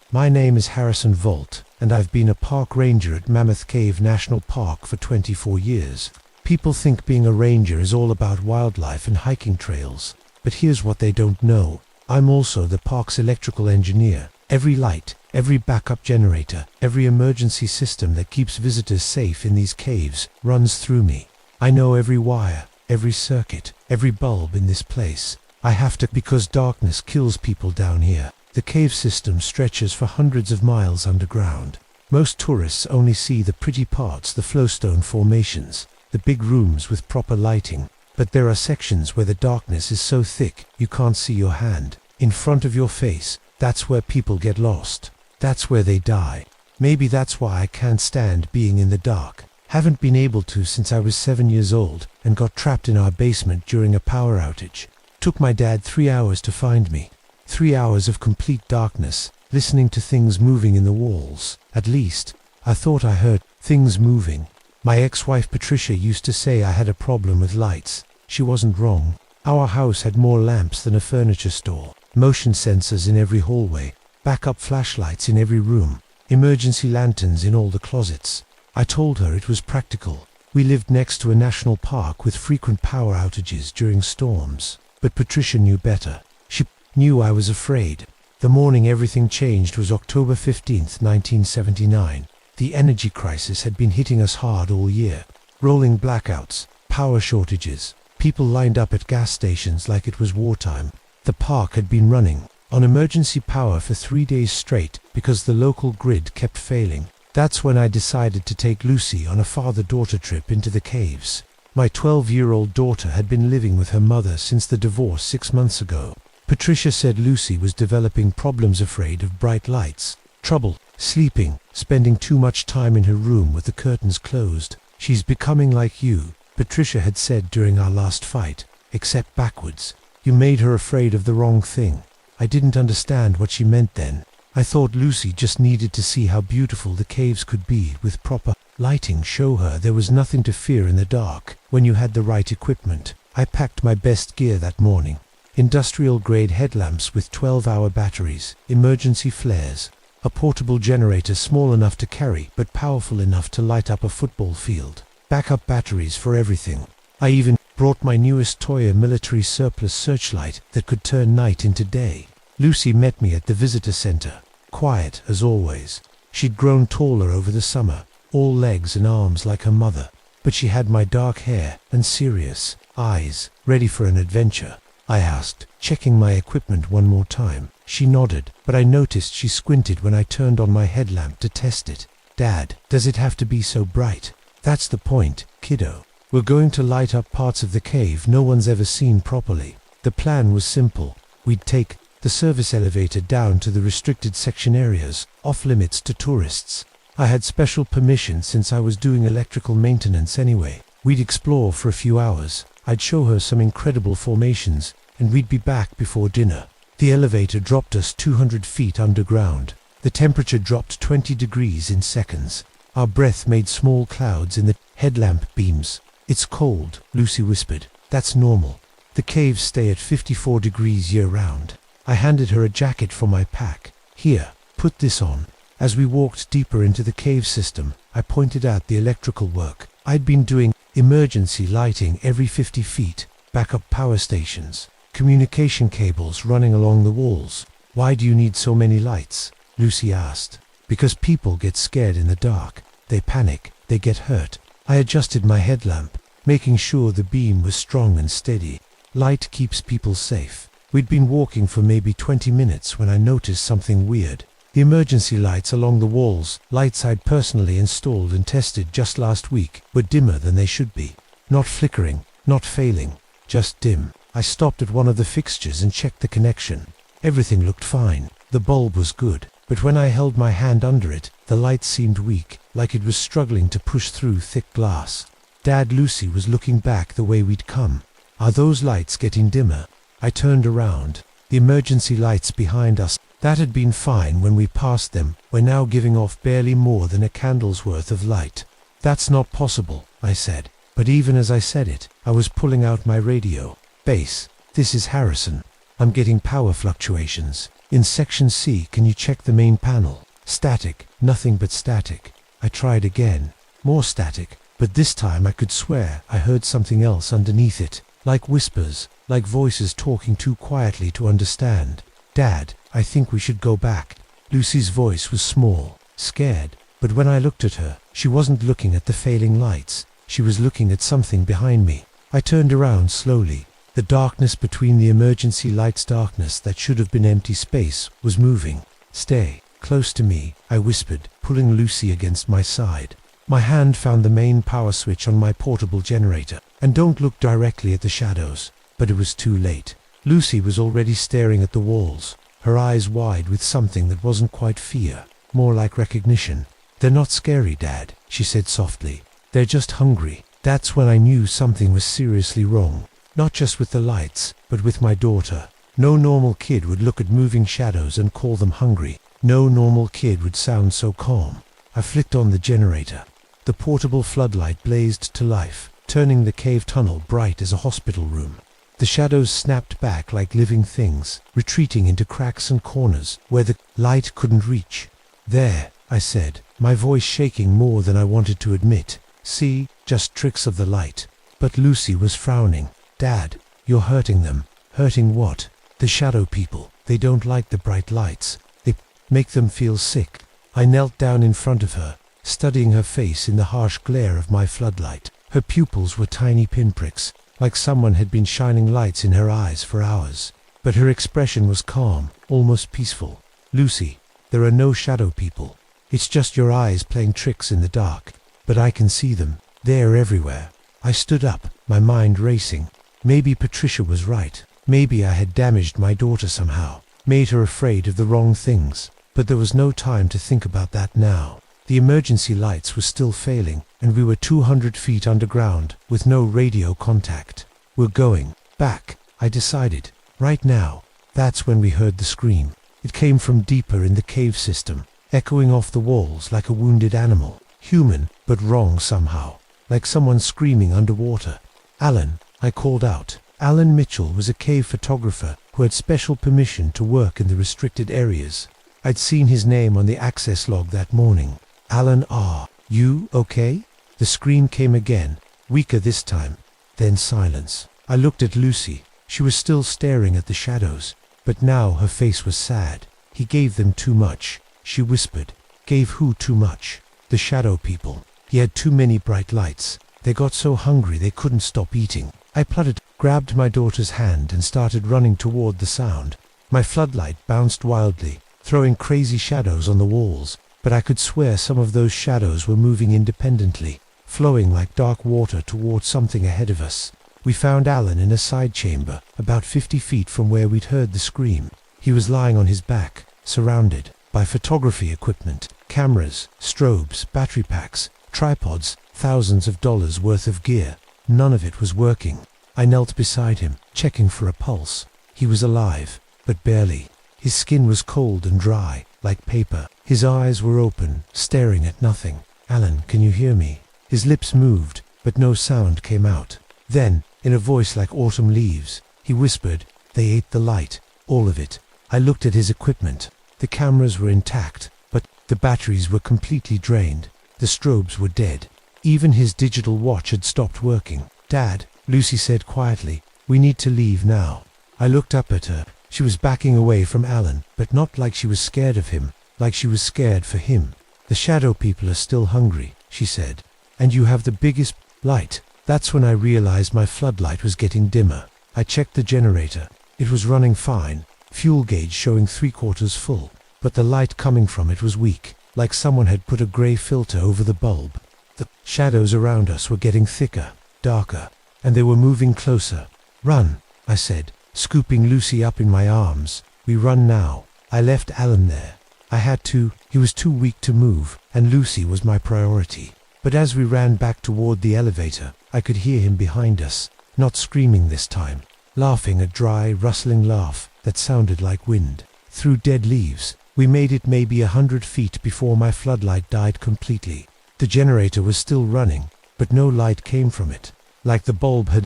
My name is Harrison Volt, and I've been a park ranger at Mammoth Cave National Park for 24 years. People think being a ranger is all about wildlife and hiking trails, but here's what they don't know. I'm also the park's electrical engineer. Every light, every backup generator, every emergency system that keeps visitors safe in these caves runs through me. I know every wire, every circuit, every bulb in this place. I have to because darkness kills people down here. The cave system stretches for hundreds of miles underground. Most tourists only see the pretty parts, the flowstone formations, the big rooms with proper lighting. But there are sections where the darkness is so thick you can't see your hand in front of your face. That's where people get lost. That's where they die. Maybe that's why I can't stand being in the dark. Haven't been able to since I was 7 years old and got trapped in our basement during a power outage. Took my dad 3 hours to find me. 3 hours of complete darkness, listening to things moving in the walls. At least, I thought I heard things moving. My ex-wife Patricia used to say I had a problem with lights. She wasn't wrong. Our house had more lamps than a furniture store, motion sensors in every hallway, backup flashlights in every room, emergency lanterns in all the closets. I told her it was practical. We lived next to a national park with frequent power outages during storms. But Patricia knew better. She knew I was afraid. The morning everything changed was October 15th, 1979. The energy crisis had been hitting us hard all year. Rolling blackouts, power shortages, people lined up at gas stations like it was wartime. The park had been running on emergency power for 3 days straight because the local grid kept failing. That's when I decided to take Lucy on a father-daughter trip into the caves. My 12-year-old daughter had been living with her mother since the divorce 6 months ago. Patricia said Lucy was developing problems, afraid of bright lights, trouble sleeping, spending too much time in her room with the curtains closed. She's becoming like you, Patricia had said during our last fight, except backwards. You made her afraid of the wrong thing. I didn't understand what she meant then. I thought Lucy just needed to see how beautiful the caves could be with proper lighting. Show her there was nothing to fear in the dark when you had the right equipment. I packed my best gear that morning. Industrial-grade headlamps with 12-hour batteries, emergency flares, a portable generator small enough to carry but powerful enough to light up a football field, backup batteries for everything. I even brought my newest toy, a military surplus searchlight that could turn night into day. Lucy met me at the visitor center. Quiet as always. She'd grown taller over the summer, all legs and arms like her mother, but she had my dark hair and serious eyes. Ready for an adventure? I asked, checking my equipment one more time. She nodded, but I noticed she squinted when I turned on my headlamp to test it. Dad, does it have to be so bright? That's the point, kiddo. We're going to light up parts of the cave no one's ever seen properly. The plan was simple. We'd take the service elevator down to the restricted section areas, off limits to tourists. I had special permission since I was doing electrical maintenance anyway. We'd explore for a few hours. I'd show her some incredible formations, and we'd be back before dinner. The elevator dropped us 200 feet underground. The temperature dropped 20 degrees in seconds. Our breath made small clouds in the headlamp beams. It's cold, Lucy whispered. That's normal. The caves stay at 54 degrees year-round. I handed her a jacket from my pack. Here, put this on. As we walked deeper into the cave system, I pointed out the electrical work. I'd been doing emergency lighting every 50 feet, backup power stations, communication cables running along the walls. Why do you need so many lights? Lucy asked. Because people get scared in the dark. They panic, they get hurt. I adjusted my headlamp, making sure the beam was strong and steady. Light keeps people safe. We'd been walking for maybe 20 minutes when I noticed something weird. The emergency lights along the walls, lights I'd personally installed and tested just last week, were dimmer than they should be. Not flickering, not failing, just dim. I stopped at one of the fixtures and checked the connection. Everything looked fine. The bulb was good, but when I held my hand under it, the light seemed weak, like it was struggling to push through thick glass. Dad, Lucy was looking back the way we'd come. Are those lights getting dimmer? I turned around. The emergency lights behind us, that had been fine when we passed them, were now giving off barely more than a candle's worth of light. That's not possible, I said. But even as I said it, I was pulling out my radio. Base, this is Harrison. I'm getting power fluctuations. In section C, can you check the main panel? Static, nothing but static. I tried again. More static, but this time I could swear I heard something else underneath it. Like whispers, like voices talking too quietly to understand. Dad, I think we should go back. Lucy's voice was small, scared, but when I looked at her, she wasn't looking at the failing lights. She was looking at something behind me. I turned around slowly. The darkness between the emergency lights' darkness that should have been empty space was moving. Stay close to me, I whispered, pulling Lucy against my side. My hand found the main power switch on my portable generator. And don't look directly at the shadows. But it was too late. Lucy was already staring at the walls, her eyes wide with something that wasn't quite fear, more like recognition. They're not scary, Dad, she said softly. They're just hungry. That's when I knew something was seriously wrong. Not just with the lights, but with my daughter. No normal kid would look at moving shadows and call them hungry. No normal kid would sound so calm. I flicked on the generator. The portable floodlight blazed to life, turning the cave tunnel bright as a hospital room. The shadows snapped back like living things, retreating into cracks and corners where the light couldn't reach. "There," I said, my voice shaking more than I wanted to admit. "See, just tricks of the light." But Lucy was frowning. "Dad, you're hurting them." "Hurting what?" "The shadow people. They don't like the bright lights. They make them feel sick." I knelt down in front of her, studying her face in the harsh glare of my floodlight. Her pupils were tiny pinpricks, like someone had been shining lights in her eyes for hours. But her expression was calm, almost peaceful. "Lucy, there are no shadow people. It's just your eyes playing tricks in the dark. But I can see them. They're everywhere." I stood up, my mind racing. Maybe Patricia was right. Maybe I had damaged my daughter somehow, made her afraid of the wrong things. But there was no time to think about that now. The emergency lights were still failing, and we were 200 feet underground, with no radio contact. "We're going back," I decided. Right now. That's when we heard the scream. It came from deeper in the cave system, echoing off the walls like a wounded animal. Human, but wrong somehow. Like someone screaming underwater. "Alan," I called out. Alan Mitchell was a cave photographer who had special permission to work in the restricted areas. I'd seen his name on the access log that morning. "Alan, are you okay?" The scream came again, weaker this time. Then silence. I looked at Lucy. She was still staring at the shadows, but now her face was sad. "He gave them too much," she whispered. "Gave who too much?" "The shadow people. He had too many bright lights. They got so hungry they couldn't stop eating." I pluttered, grabbed my daughter's hand and started running toward the sound. My floodlight bounced wildly, throwing crazy shadows on the walls, but I could swear some of those shadows were moving independently, flowing like dark water toward something ahead of us. We found Alan in a side chamber, about 50 feet from where we'd heard the scream. He was lying on his back, surrounded by photography equipment, cameras, strobes, battery packs, tripods, thousands of dollars worth of gear. None of it was working. I knelt beside him, checking for a pulse. He was alive, but barely. His skin was cold and dry, like paper. His eyes were open, staring at nothing. "Alan, can you hear me?" His lips moved, but no sound came out. Then, in a voice like autumn leaves, he whispered, "They ate the light, all of it." I looked at his equipment. The cameras were intact, but the batteries were completely drained. The strobes were dead. Even his digital watch had stopped working. "Dad," Lucy said quietly, "we need to leave now." I looked up at her. She was backing away from Alan, but not like she was scared of him, like she was scared for him. "The shadow people are still hungry," she said. "And you have the biggest light." That's when I realized my floodlight was getting dimmer. I checked the generator. It was running fine, fuel gauge showing 3/4 full, but the light coming from it was weak, like someone had put a gray filter over the bulb. The shadows around us were getting thicker, darker, and they were moving closer. "Run," I said, scooping Lucy up in my arms. "We run now." I left Alan there. I had to. He was too weak to move, and Lucy was my priority. But as we ran back toward the elevator, I could hear him behind us, not screaming this time, laughing a dry, rustling laugh that sounded like wind. Through dead leaves, we made it maybe 100 feet before my floodlight died completely. The generator was still running, but no light came from it, like the bulb had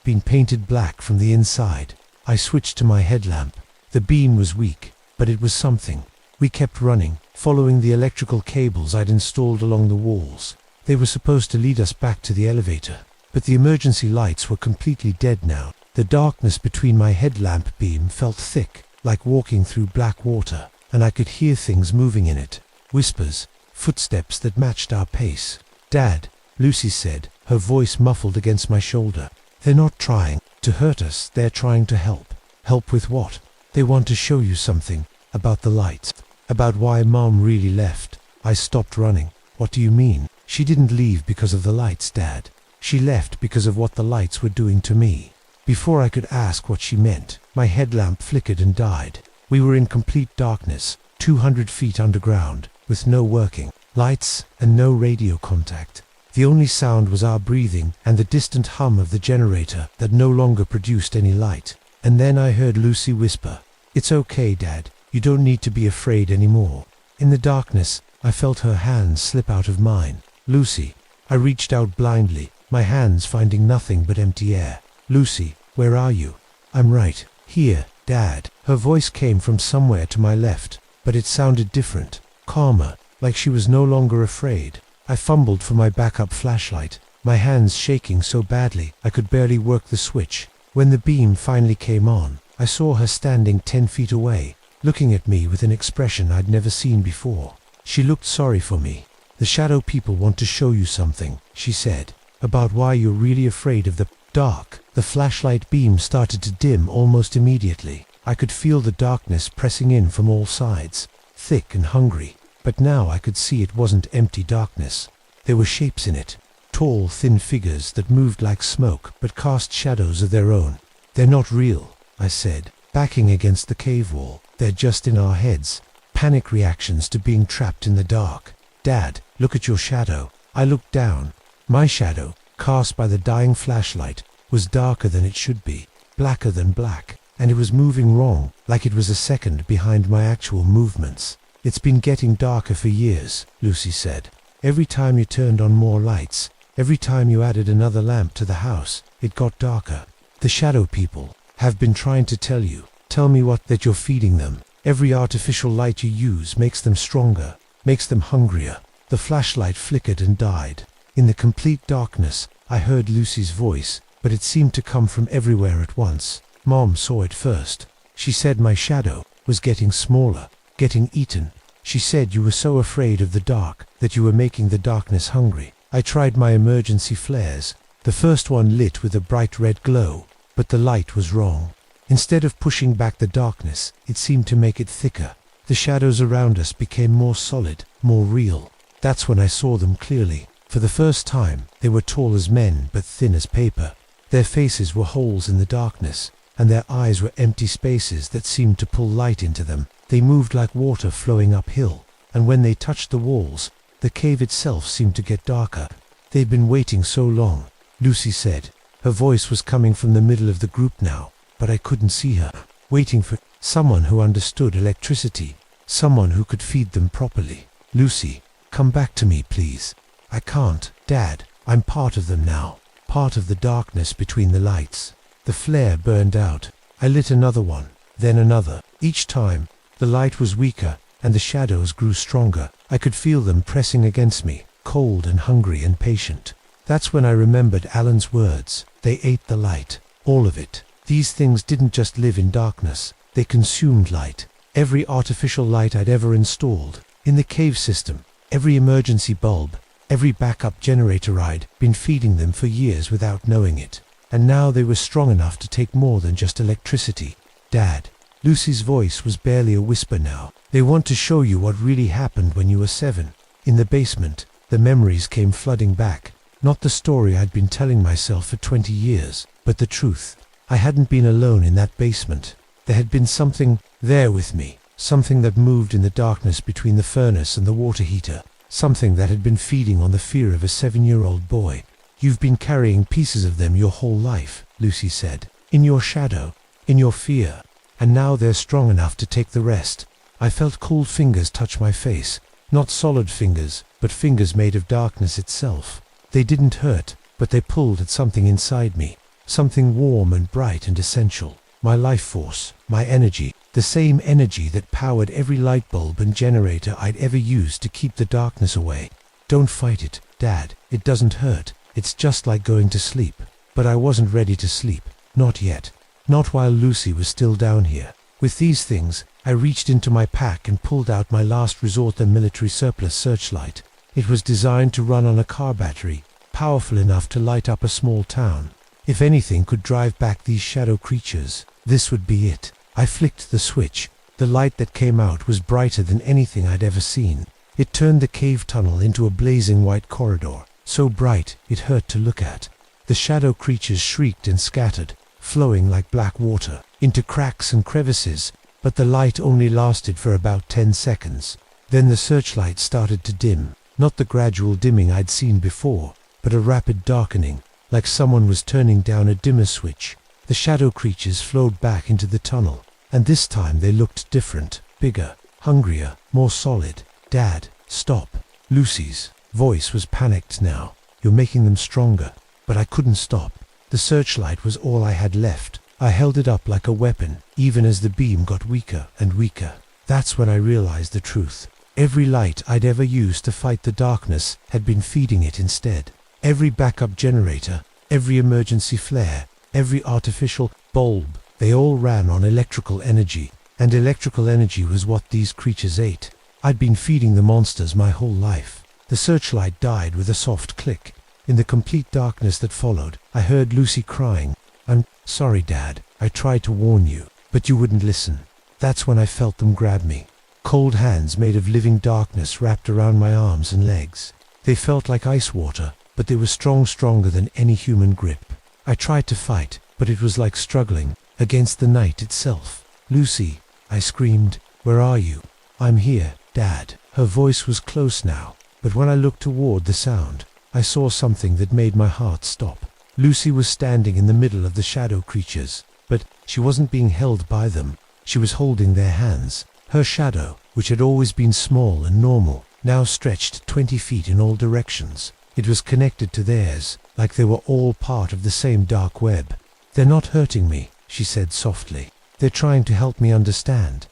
been painted black from the inside. I switched to my headlamp. The beam was weak, but it was something. We kept running, following the electrical cables I'd installed along the walls. They were supposed to lead us back to the elevator, but the emergency lights were completely dead now. The darkness between my headlamp beam felt thick, like walking through black water, and I could hear things moving in it. Whispers, footsteps that matched our pace. "Dad," Lucy said, her voice muffled against my shoulder. "They're not trying to hurt us, they're trying to help." "Help with what?" "They want to show you something, about the lights, about why Mom really left." I stopped running. "What do you mean?" "She didn't leave because of the lights, Dad. She left because of what the lights were doing to me." Before I could ask what she meant, my headlamp flickered and died. We were in complete darkness, 200 feet underground, with no working lights and no radio contact. The only sound was our breathing and the distant hum of the generator that no longer produced any light. And then I heard Lucy whisper, "It's okay, Dad. You don't need to be afraid anymore." In the darkness, I felt her hands slip out of mine. "Lucy." I reached out blindly, my hands finding nothing but empty air. "Lucy, where are you?" "I'm right here, Dad." Her voice came from somewhere to my left, but it sounded different, calmer, like she was no longer afraid. I fumbled for my backup flashlight, my hands shaking so badly I could barely work the switch. When the beam finally came on, I saw her standing 10 feet away, looking at me with an expression I'd never seen before. She looked sorry for me. "The shadow people want to show you something," she said, "about why you're really afraid of the dark." The flashlight beam started to dim almost immediately. I could feel the darkness pressing in from all sides, thick and hungry. But now I could see it wasn't empty darkness. There were shapes in it, tall, thin figures that moved like smoke but cast shadows of their own. "They're not real," I said, backing against the cave wall. "They're just in our heads, panic reactions to being trapped in the dark." "Dad, look at your shadow." I looked down. My shadow, cast by the dying flashlight, was darker than it should be, blacker than black, and it was moving wrong, like it was a second behind my actual movements. "It's been getting darker for years," Lucy said. "Every time you turned on more lights, every time you added another lamp to the house, it got darker. The shadow people have been trying to tell you. Tell me what that you're feeding them. Every artificial light you use makes them stronger, makes them hungrier." The flashlight flickered and died. In the complete darkness, I heard Lucy's voice, but it seemed to come from everywhere at once. "Mom saw it first. She said my shadow was getting smaller, getting eaten. She said you were so afraid of the dark that you were making the darkness hungry." I tried my emergency flares. The first one lit with a bright red glow, but the light was wrong. Instead of pushing back the darkness, it seemed to make it thicker. The shadows around us became more solid, more real. That's when I saw them clearly. For the first time, they were tall as men but thin as paper. Their faces were holes in the darkness, and their eyes were empty spaces that seemed to pull light into them. They moved like water flowing uphill, and when they touched the walls, the cave itself seemed to get darker. "They'd been waiting so long," Lucy said. Her voice was coming from the middle of the group now, but I couldn't see her. "Waiting for someone who understood electricity, someone who could feed them properly." "Lucy, come back to me, please." "I can't, Dad. I'm part of them now, part of the darkness between the lights." The flare burned out. I lit another one, then another. Each time, the light was weaker, and the shadows grew stronger. I could feel them pressing against me, cold and hungry and patient. That's when I remembered Alan's words. They ate the light, all of it. These things didn't just live in darkness, they consumed light. Every artificial light I'd ever installed, in the cave system, every emergency bulb, every backup generator I'd been feeding them for years without knowing it. And now they were strong enough to take more than just electricity. "Dad." Lucy's voice was barely a whisper now. "They want to show you what really happened when you were 7. In the basement." The memories came flooding back. Not the story I'd been telling myself for 20 years, but the truth. I hadn't been alone in that basement. There had been something there with me, something that moved in the darkness between the furnace and the water heater, something that had been feeding on the fear of a 7-year-old boy. "You've been carrying pieces of them your whole life," Lucy said. "In your shadow, in your fear. And now they're strong enough to take the rest." I felt cold fingers touch my face. Not solid fingers, but fingers made of darkness itself. They didn't hurt, but they pulled at something inside me. Something warm and bright and essential. My life force, my energy. The same energy that powered every light bulb and generator I'd ever used to keep the darkness away. "Don't fight it, Dad. It doesn't hurt. It's just like going to sleep." But I wasn't ready to sleep. Not yet. Not while Lucy was still down here. With these things, I reached into my pack and pulled out my last resort military surplus searchlight. It was designed to run on a car battery, powerful enough to light up a small town. If anything could drive back these shadow creatures, this would be it. I flicked the switch. The light that came out was brighter than anything I'd ever seen. It turned the cave tunnel into a blazing white corridor, so bright it hurt to look at. The shadow creatures shrieked and scattered, flowing like black water, into cracks and crevices, but the light only lasted for about 10 seconds. Then the searchlight started to dim, not the gradual dimming I'd seen before, but a rapid darkening, like someone was turning down a dimmer switch. The shadow creatures flowed back into the tunnel, and this time they looked different, bigger, hungrier, more solid. "Dad, stop." Lucy's voice was panicked now. "You're making them stronger." But I couldn't stop. The searchlight was all I had left. I held it up like a weapon, even as the beam got weaker and weaker. That's when I realized the truth. Every light I'd ever used to fight the darkness had been feeding it instead. Every backup generator, every emergency flare, every artificial bulb, they all ran on electrical energy, and electrical energy was what these creatures ate. I'd been feeding the monsters my whole life. The searchlight died with a soft click. In the complete darkness that followed, I heard Lucy crying, "I'm sorry, Dad. I tried to warn you, but you wouldn't listen." That's when I felt them grab me. Cold hands made of living darkness wrapped around my arms and legs. They felt like ice water, but they were stronger than any human grip. I tried to fight, but it was like struggling against the night itself. "Lucy," I screamed, "where are you?" "I'm here, Dad." Her voice was close now, but when I looked toward the sound, I saw something that made my heart stop. Lucy was standing in the middle of the shadow creatures, but she wasn't being held by them. She was holding their hands. Her shadow, which had always been small and normal, now stretched 20 feet in all directions. It was connected to theirs, like they were all part of the same dark web. "They're not hurting me," she said softly. "They're trying to help me understand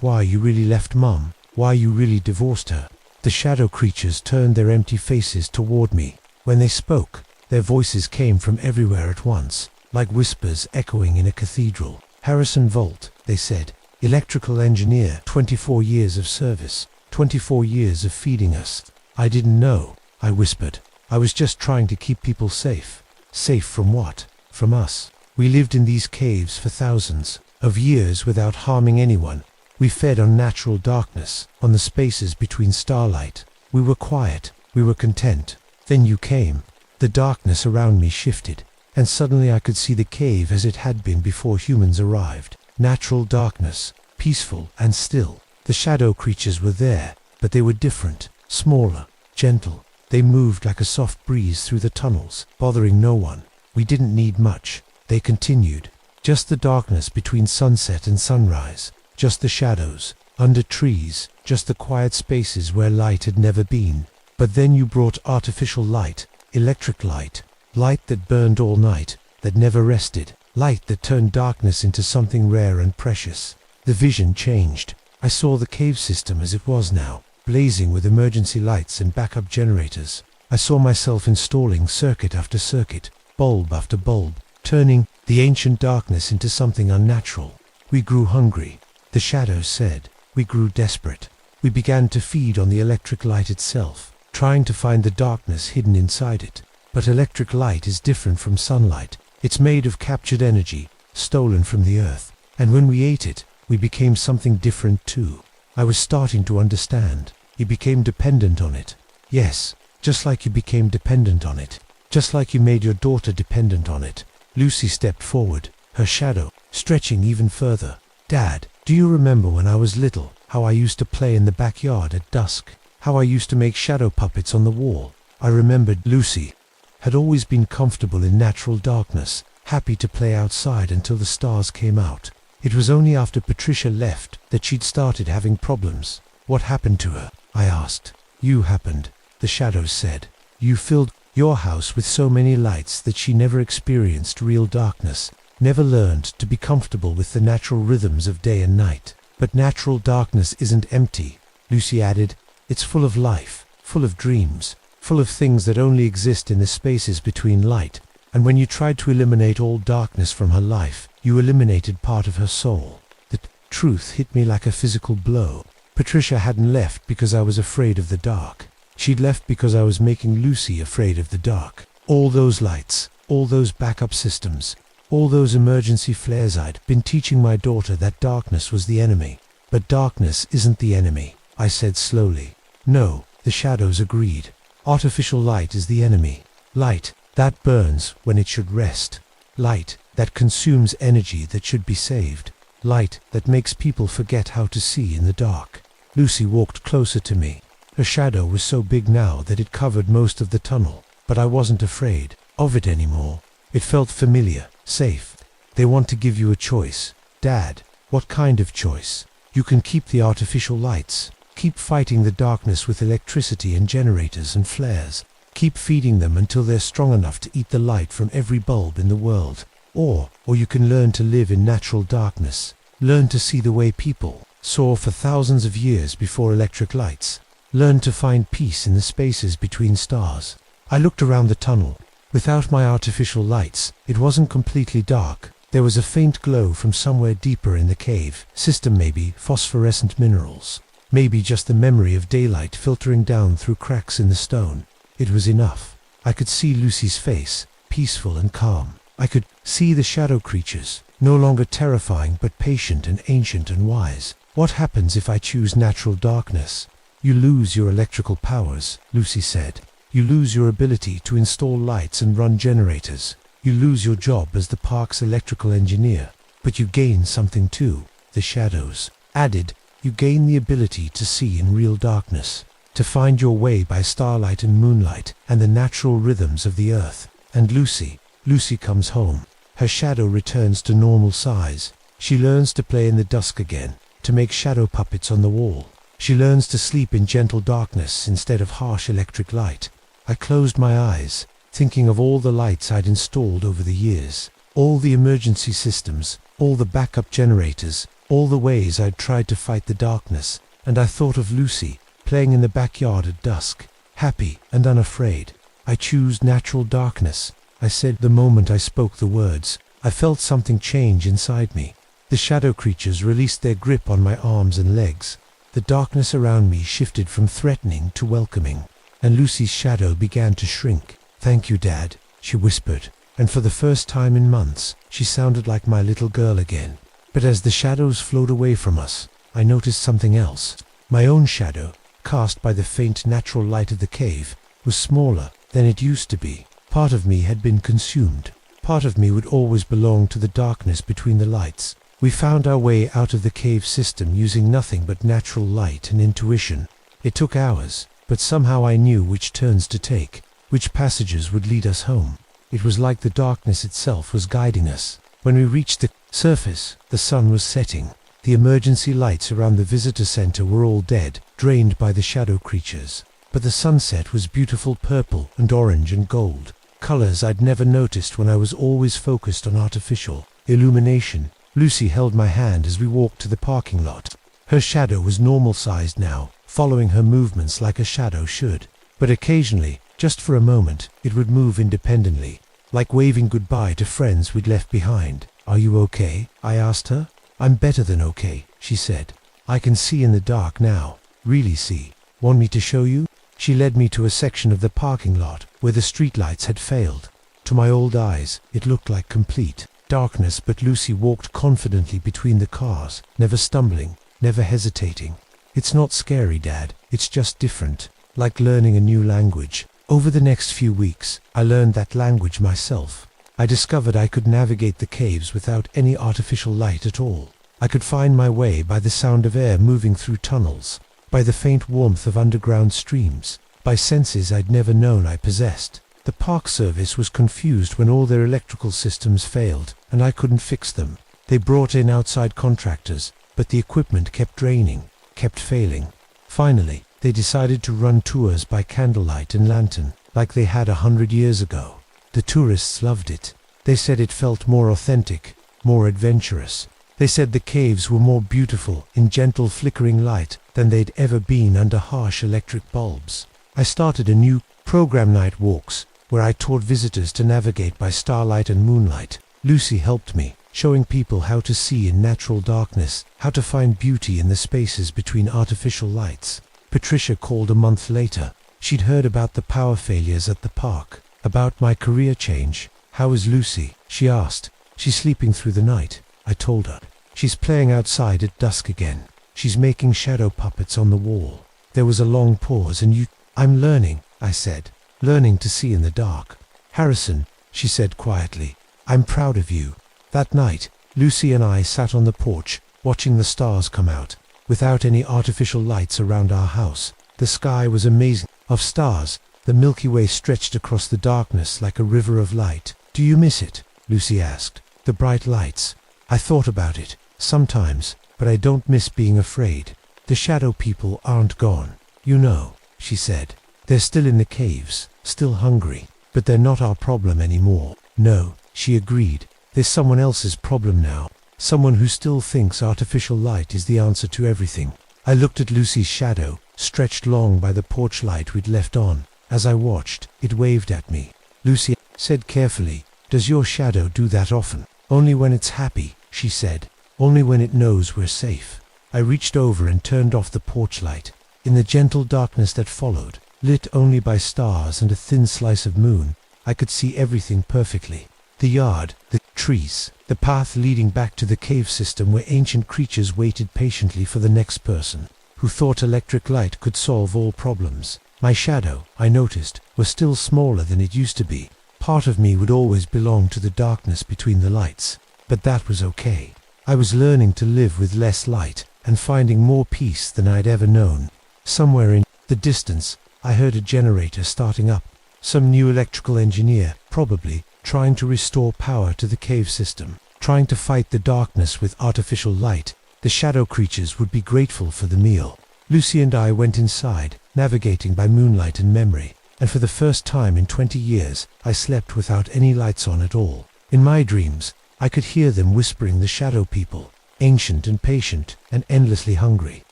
why you really left Mum, why you really divorced her." The shadow creatures turned their empty faces toward me. When they spoke, their voices came from everywhere at once, like whispers echoing in a cathedral. "Harrison Volt," they said, "electrical engineer, 24 years of service, 24 years of feeding us." "I didn't know," I whispered. "I was just trying to keep people safe." "Safe from what?" "From us. We lived in these caves for thousands of years without harming anyone. We fed on natural darkness, on the spaces between starlight. We were quiet, we were content. Then you came." The darkness around me shifted, and suddenly I could see the cave as it had been before humans arrived. Natural darkness, peaceful and still. The shadow creatures were there, but they were different, smaller, gentle. They moved like a soft breeze through the tunnels, bothering no one. "We didn't need much," they continued. "Just the darkness between sunset and sunrise. Just the shadows, under trees, just the quiet spaces where light had never been. But then you brought artificial light, electric light, light that burned all night, that never rested, light that turned darkness into something rare and precious." The vision changed. I saw the cave system as it was now, blazing with emergency lights and backup generators. I saw myself installing circuit after circuit, bulb after bulb, turning the ancient darkness into something unnatural. We grew hungry. The shadows said. We grew desperate. We began to feed on the electric light itself, trying to find the darkness hidden inside it. But electric light is different from sunlight. It's made of captured energy, stolen from the earth. And when we ate it, we became something different too. I was starting to understand. You became dependent on it. Yes, just like you became dependent on it. Just like you made your daughter dependent on it. Lucy stepped forward, her shadow stretching even further. "Dad, do you remember when I was little, how I used to play in the backyard at dusk? How I used to make shadow puppets on the wall?" I remembered. Lucy had always been comfortable in natural darkness, happy to play outside until the stars came out. It was only after Patricia left that she'd started having problems. "What happened to her?" I asked. "You happened," the shadows said. "You filled your house with so many lights that she never experienced real darkness, never learned to be comfortable with the natural rhythms of day and night." "But natural darkness isn't empty," Lucy added. "It's full of life, full of dreams, full of things that only exist in the spaces between light. And when you tried to eliminate all darkness from her life, you eliminated part of her soul." The truth hit me like a physical blow. Patricia hadn't left because I was afraid of the dark. She'd left because I was making Lucy afraid of the dark. All those lights, all those backup systems, all those emergency flares. I'd been teaching my daughter that darkness was the enemy. "But darkness isn't the enemy," I said slowly. "No," the shadows agreed. "Artificial light is the enemy. Light that burns when it should rest. Light that consumes energy that should be saved. Light that makes people forget how to see in the dark." Lucy walked closer to me. Her shadow was so big now that it covered most of the tunnel. but I wasn't afraid of it anymore. It felt familiar, safe. They want to give you a choice. Dad, what kind of choice? You can keep the artificial lights. Keep fighting the darkness with electricity and generators and flares. Keep feeding them until they're strong enough to eat the light from every bulb in the world. Or you can learn to live in natural darkness. Learn to see the way people saw for thousands of years before electric lights. Learn to find peace in the spaces between stars. I looked around the tunnel. Without my artificial lights, it wasn't completely dark. There was a faint glow from somewhere deeper in the cave system, maybe phosphorescent minerals. Maybe just the memory of daylight filtering down through cracks in the stone. It was enough. I could see Lucy's face, peaceful and calm. I could see the shadow creatures, no longer terrifying but patient and ancient and wise. What happens if I choose natural darkness? You lose your electrical powers, Lucy said. You lose your ability to install lights and run generators. You lose your job as the park's electrical engineer. But you gain something too, the shadows. Added, you gain the ability to see in real darkness, to find your way by starlight and moonlight and the natural rhythms of the earth. And Lucy comes home. Her shadow returns to normal size. She learns to play in the dusk again, to make shadow puppets on the wall. She learns to sleep in gentle darkness instead of harsh electric light. I closed my eyes, thinking of all the lights I'd installed over the years, all the emergency systems, all the backup generators, all the ways I'd tried to fight the darkness, and I thought of Lucy, playing in the backyard at dusk, happy and unafraid. I choose natural darkness, I said the moment I spoke the words. I felt something change inside me. The shadow creatures released their grip on my arms and legs. The darkness around me shifted from threatening to welcoming, and Lucy's shadow began to shrink. "Thank you, Dad," she whispered, and for the first time in months, she sounded like my little girl again. But as the shadows flowed away from us, I noticed something else. My own shadow, cast by the faint natural light of the cave, was smaller than it used to be. Part of me had been consumed. Part of me would always belong to the darkness between the lights. We found our way out of the cave system using nothing but natural light and intuition. It took hours, but somehow I knew which turns to take, which passages would lead us home. It was like the darkness itself was guiding us. When we reached the surface, the sun was setting. The emergency lights around the visitor center were all dead, drained by the shadow creatures. But the sunset was beautiful purple and orange and gold, colors I'd never noticed when I was always focused on artificial illumination. Lucy held my hand as we walked to the parking lot. Her shadow was normal-sized now, following her movements like a shadow should. But occasionally, just for a moment, it would move independently, like waving goodbye to friends we'd left behind. "Are you okay?" I asked her. "I'm better than okay," she said. "I can see in the dark now. Really see. Want me to show you?" She led me to a section of the parking lot where the streetlights had failed. To my old eyes, it looked like complete darkness, but Lucy walked confidently between the cars, never stumbling, never hesitating. "It's not scary, Dad. It's just different, like learning a new language." Over the next few weeks, I learned that language myself. I discovered I could navigate the caves without any artificial light at all. I could find my way by the sound of air moving through tunnels, by the faint warmth of underground streams, by senses I'd never known I possessed. The Park Service was confused when all their electrical systems failed, and I couldn't fix them. They brought in outside contractors, but the equipment kept draining, kept failing. Finally, they decided to run tours by candlelight and lantern, like they had 100 years ago. The tourists loved it. They said it felt more authentic, more adventurous. They said the caves were more beautiful in gentle flickering light than they'd ever been under harsh electric bulbs. I started a new program, Night Walks, where I taught visitors to navigate by starlight and moonlight. Lucy helped me, showing people how to see in natural darkness, how to find beauty in the spaces between artificial lights. Patricia called a month later. She'd heard about the power failures at the park, about my career change. "How is Lucy?" she asked. "She's sleeping through the night," I told her. "She's playing outside at dusk again. She's making shadow puppets on the wall." There was a long pause. "And I'm learning," I said. "Learning to see in the dark." "Harrison," she said quietly, "I'm proud of you." That night, Lucy and I sat on the porch, watching the stars come out. Without any artificial lights around our house, the sky was amazing. Of stars, The Milky Way stretched across the darkness like a river of light. "Do you miss it?" Lucy asked. "The bright lights." I thought about it. "Sometimes, but I don't miss being afraid. The shadow people aren't gone, you know," she said. "They're still in the caves, still hungry, but they're not our problem anymore." "No," she agreed. "There's someone else's problem now. Someone who still thinks artificial light is the answer to everything." I looked at Lucy's shadow, stretched long by the porch light we'd left on. As I watched, it waved at me. Lucy said carefully, "Does your shadow do that often?" "Only when it's happy," she said. "Only when it knows we're safe." I reached over and turned off the porch light. In the gentle darkness that followed, lit only by stars and a thin slice of moon, I could see everything perfectly. The yard, the trees, the path leading back to the cave system where ancient creatures waited patiently for the next person who thought electric light could solve all problems. My shadow, I noticed, was still smaller than it used to be. Part of me would always belong to the darkness between the lights, but that was okay. I was learning to live with less light and finding more peace than I'd ever known. Somewhere in the distance, I heard a generator starting up. Some new electrical engineer, probably, trying to restore power to the cave system, trying to fight the darkness with artificial light. The shadow creatures would be grateful for the meal. Lucy and I went inside, navigating by moonlight and memory, and for the first time in 20 years, I slept without any lights on at all. In my dreams, I could hear them whispering, the shadow people, ancient and patient and endlessly hungry.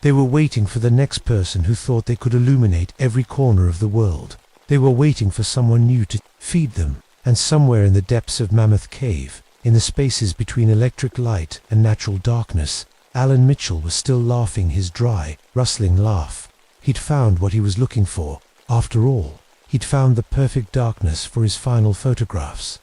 They were waiting for the next person who thought they could illuminate every corner of the world. They were waiting for someone new to feed them. And somewhere in the depths of Mammoth Cave, in the spaces between electric light and natural darkness, Alan Mitchell was still laughing his dry, rustling laugh. He'd found what he was looking for. After all, he'd found the perfect darkness for his final photographs.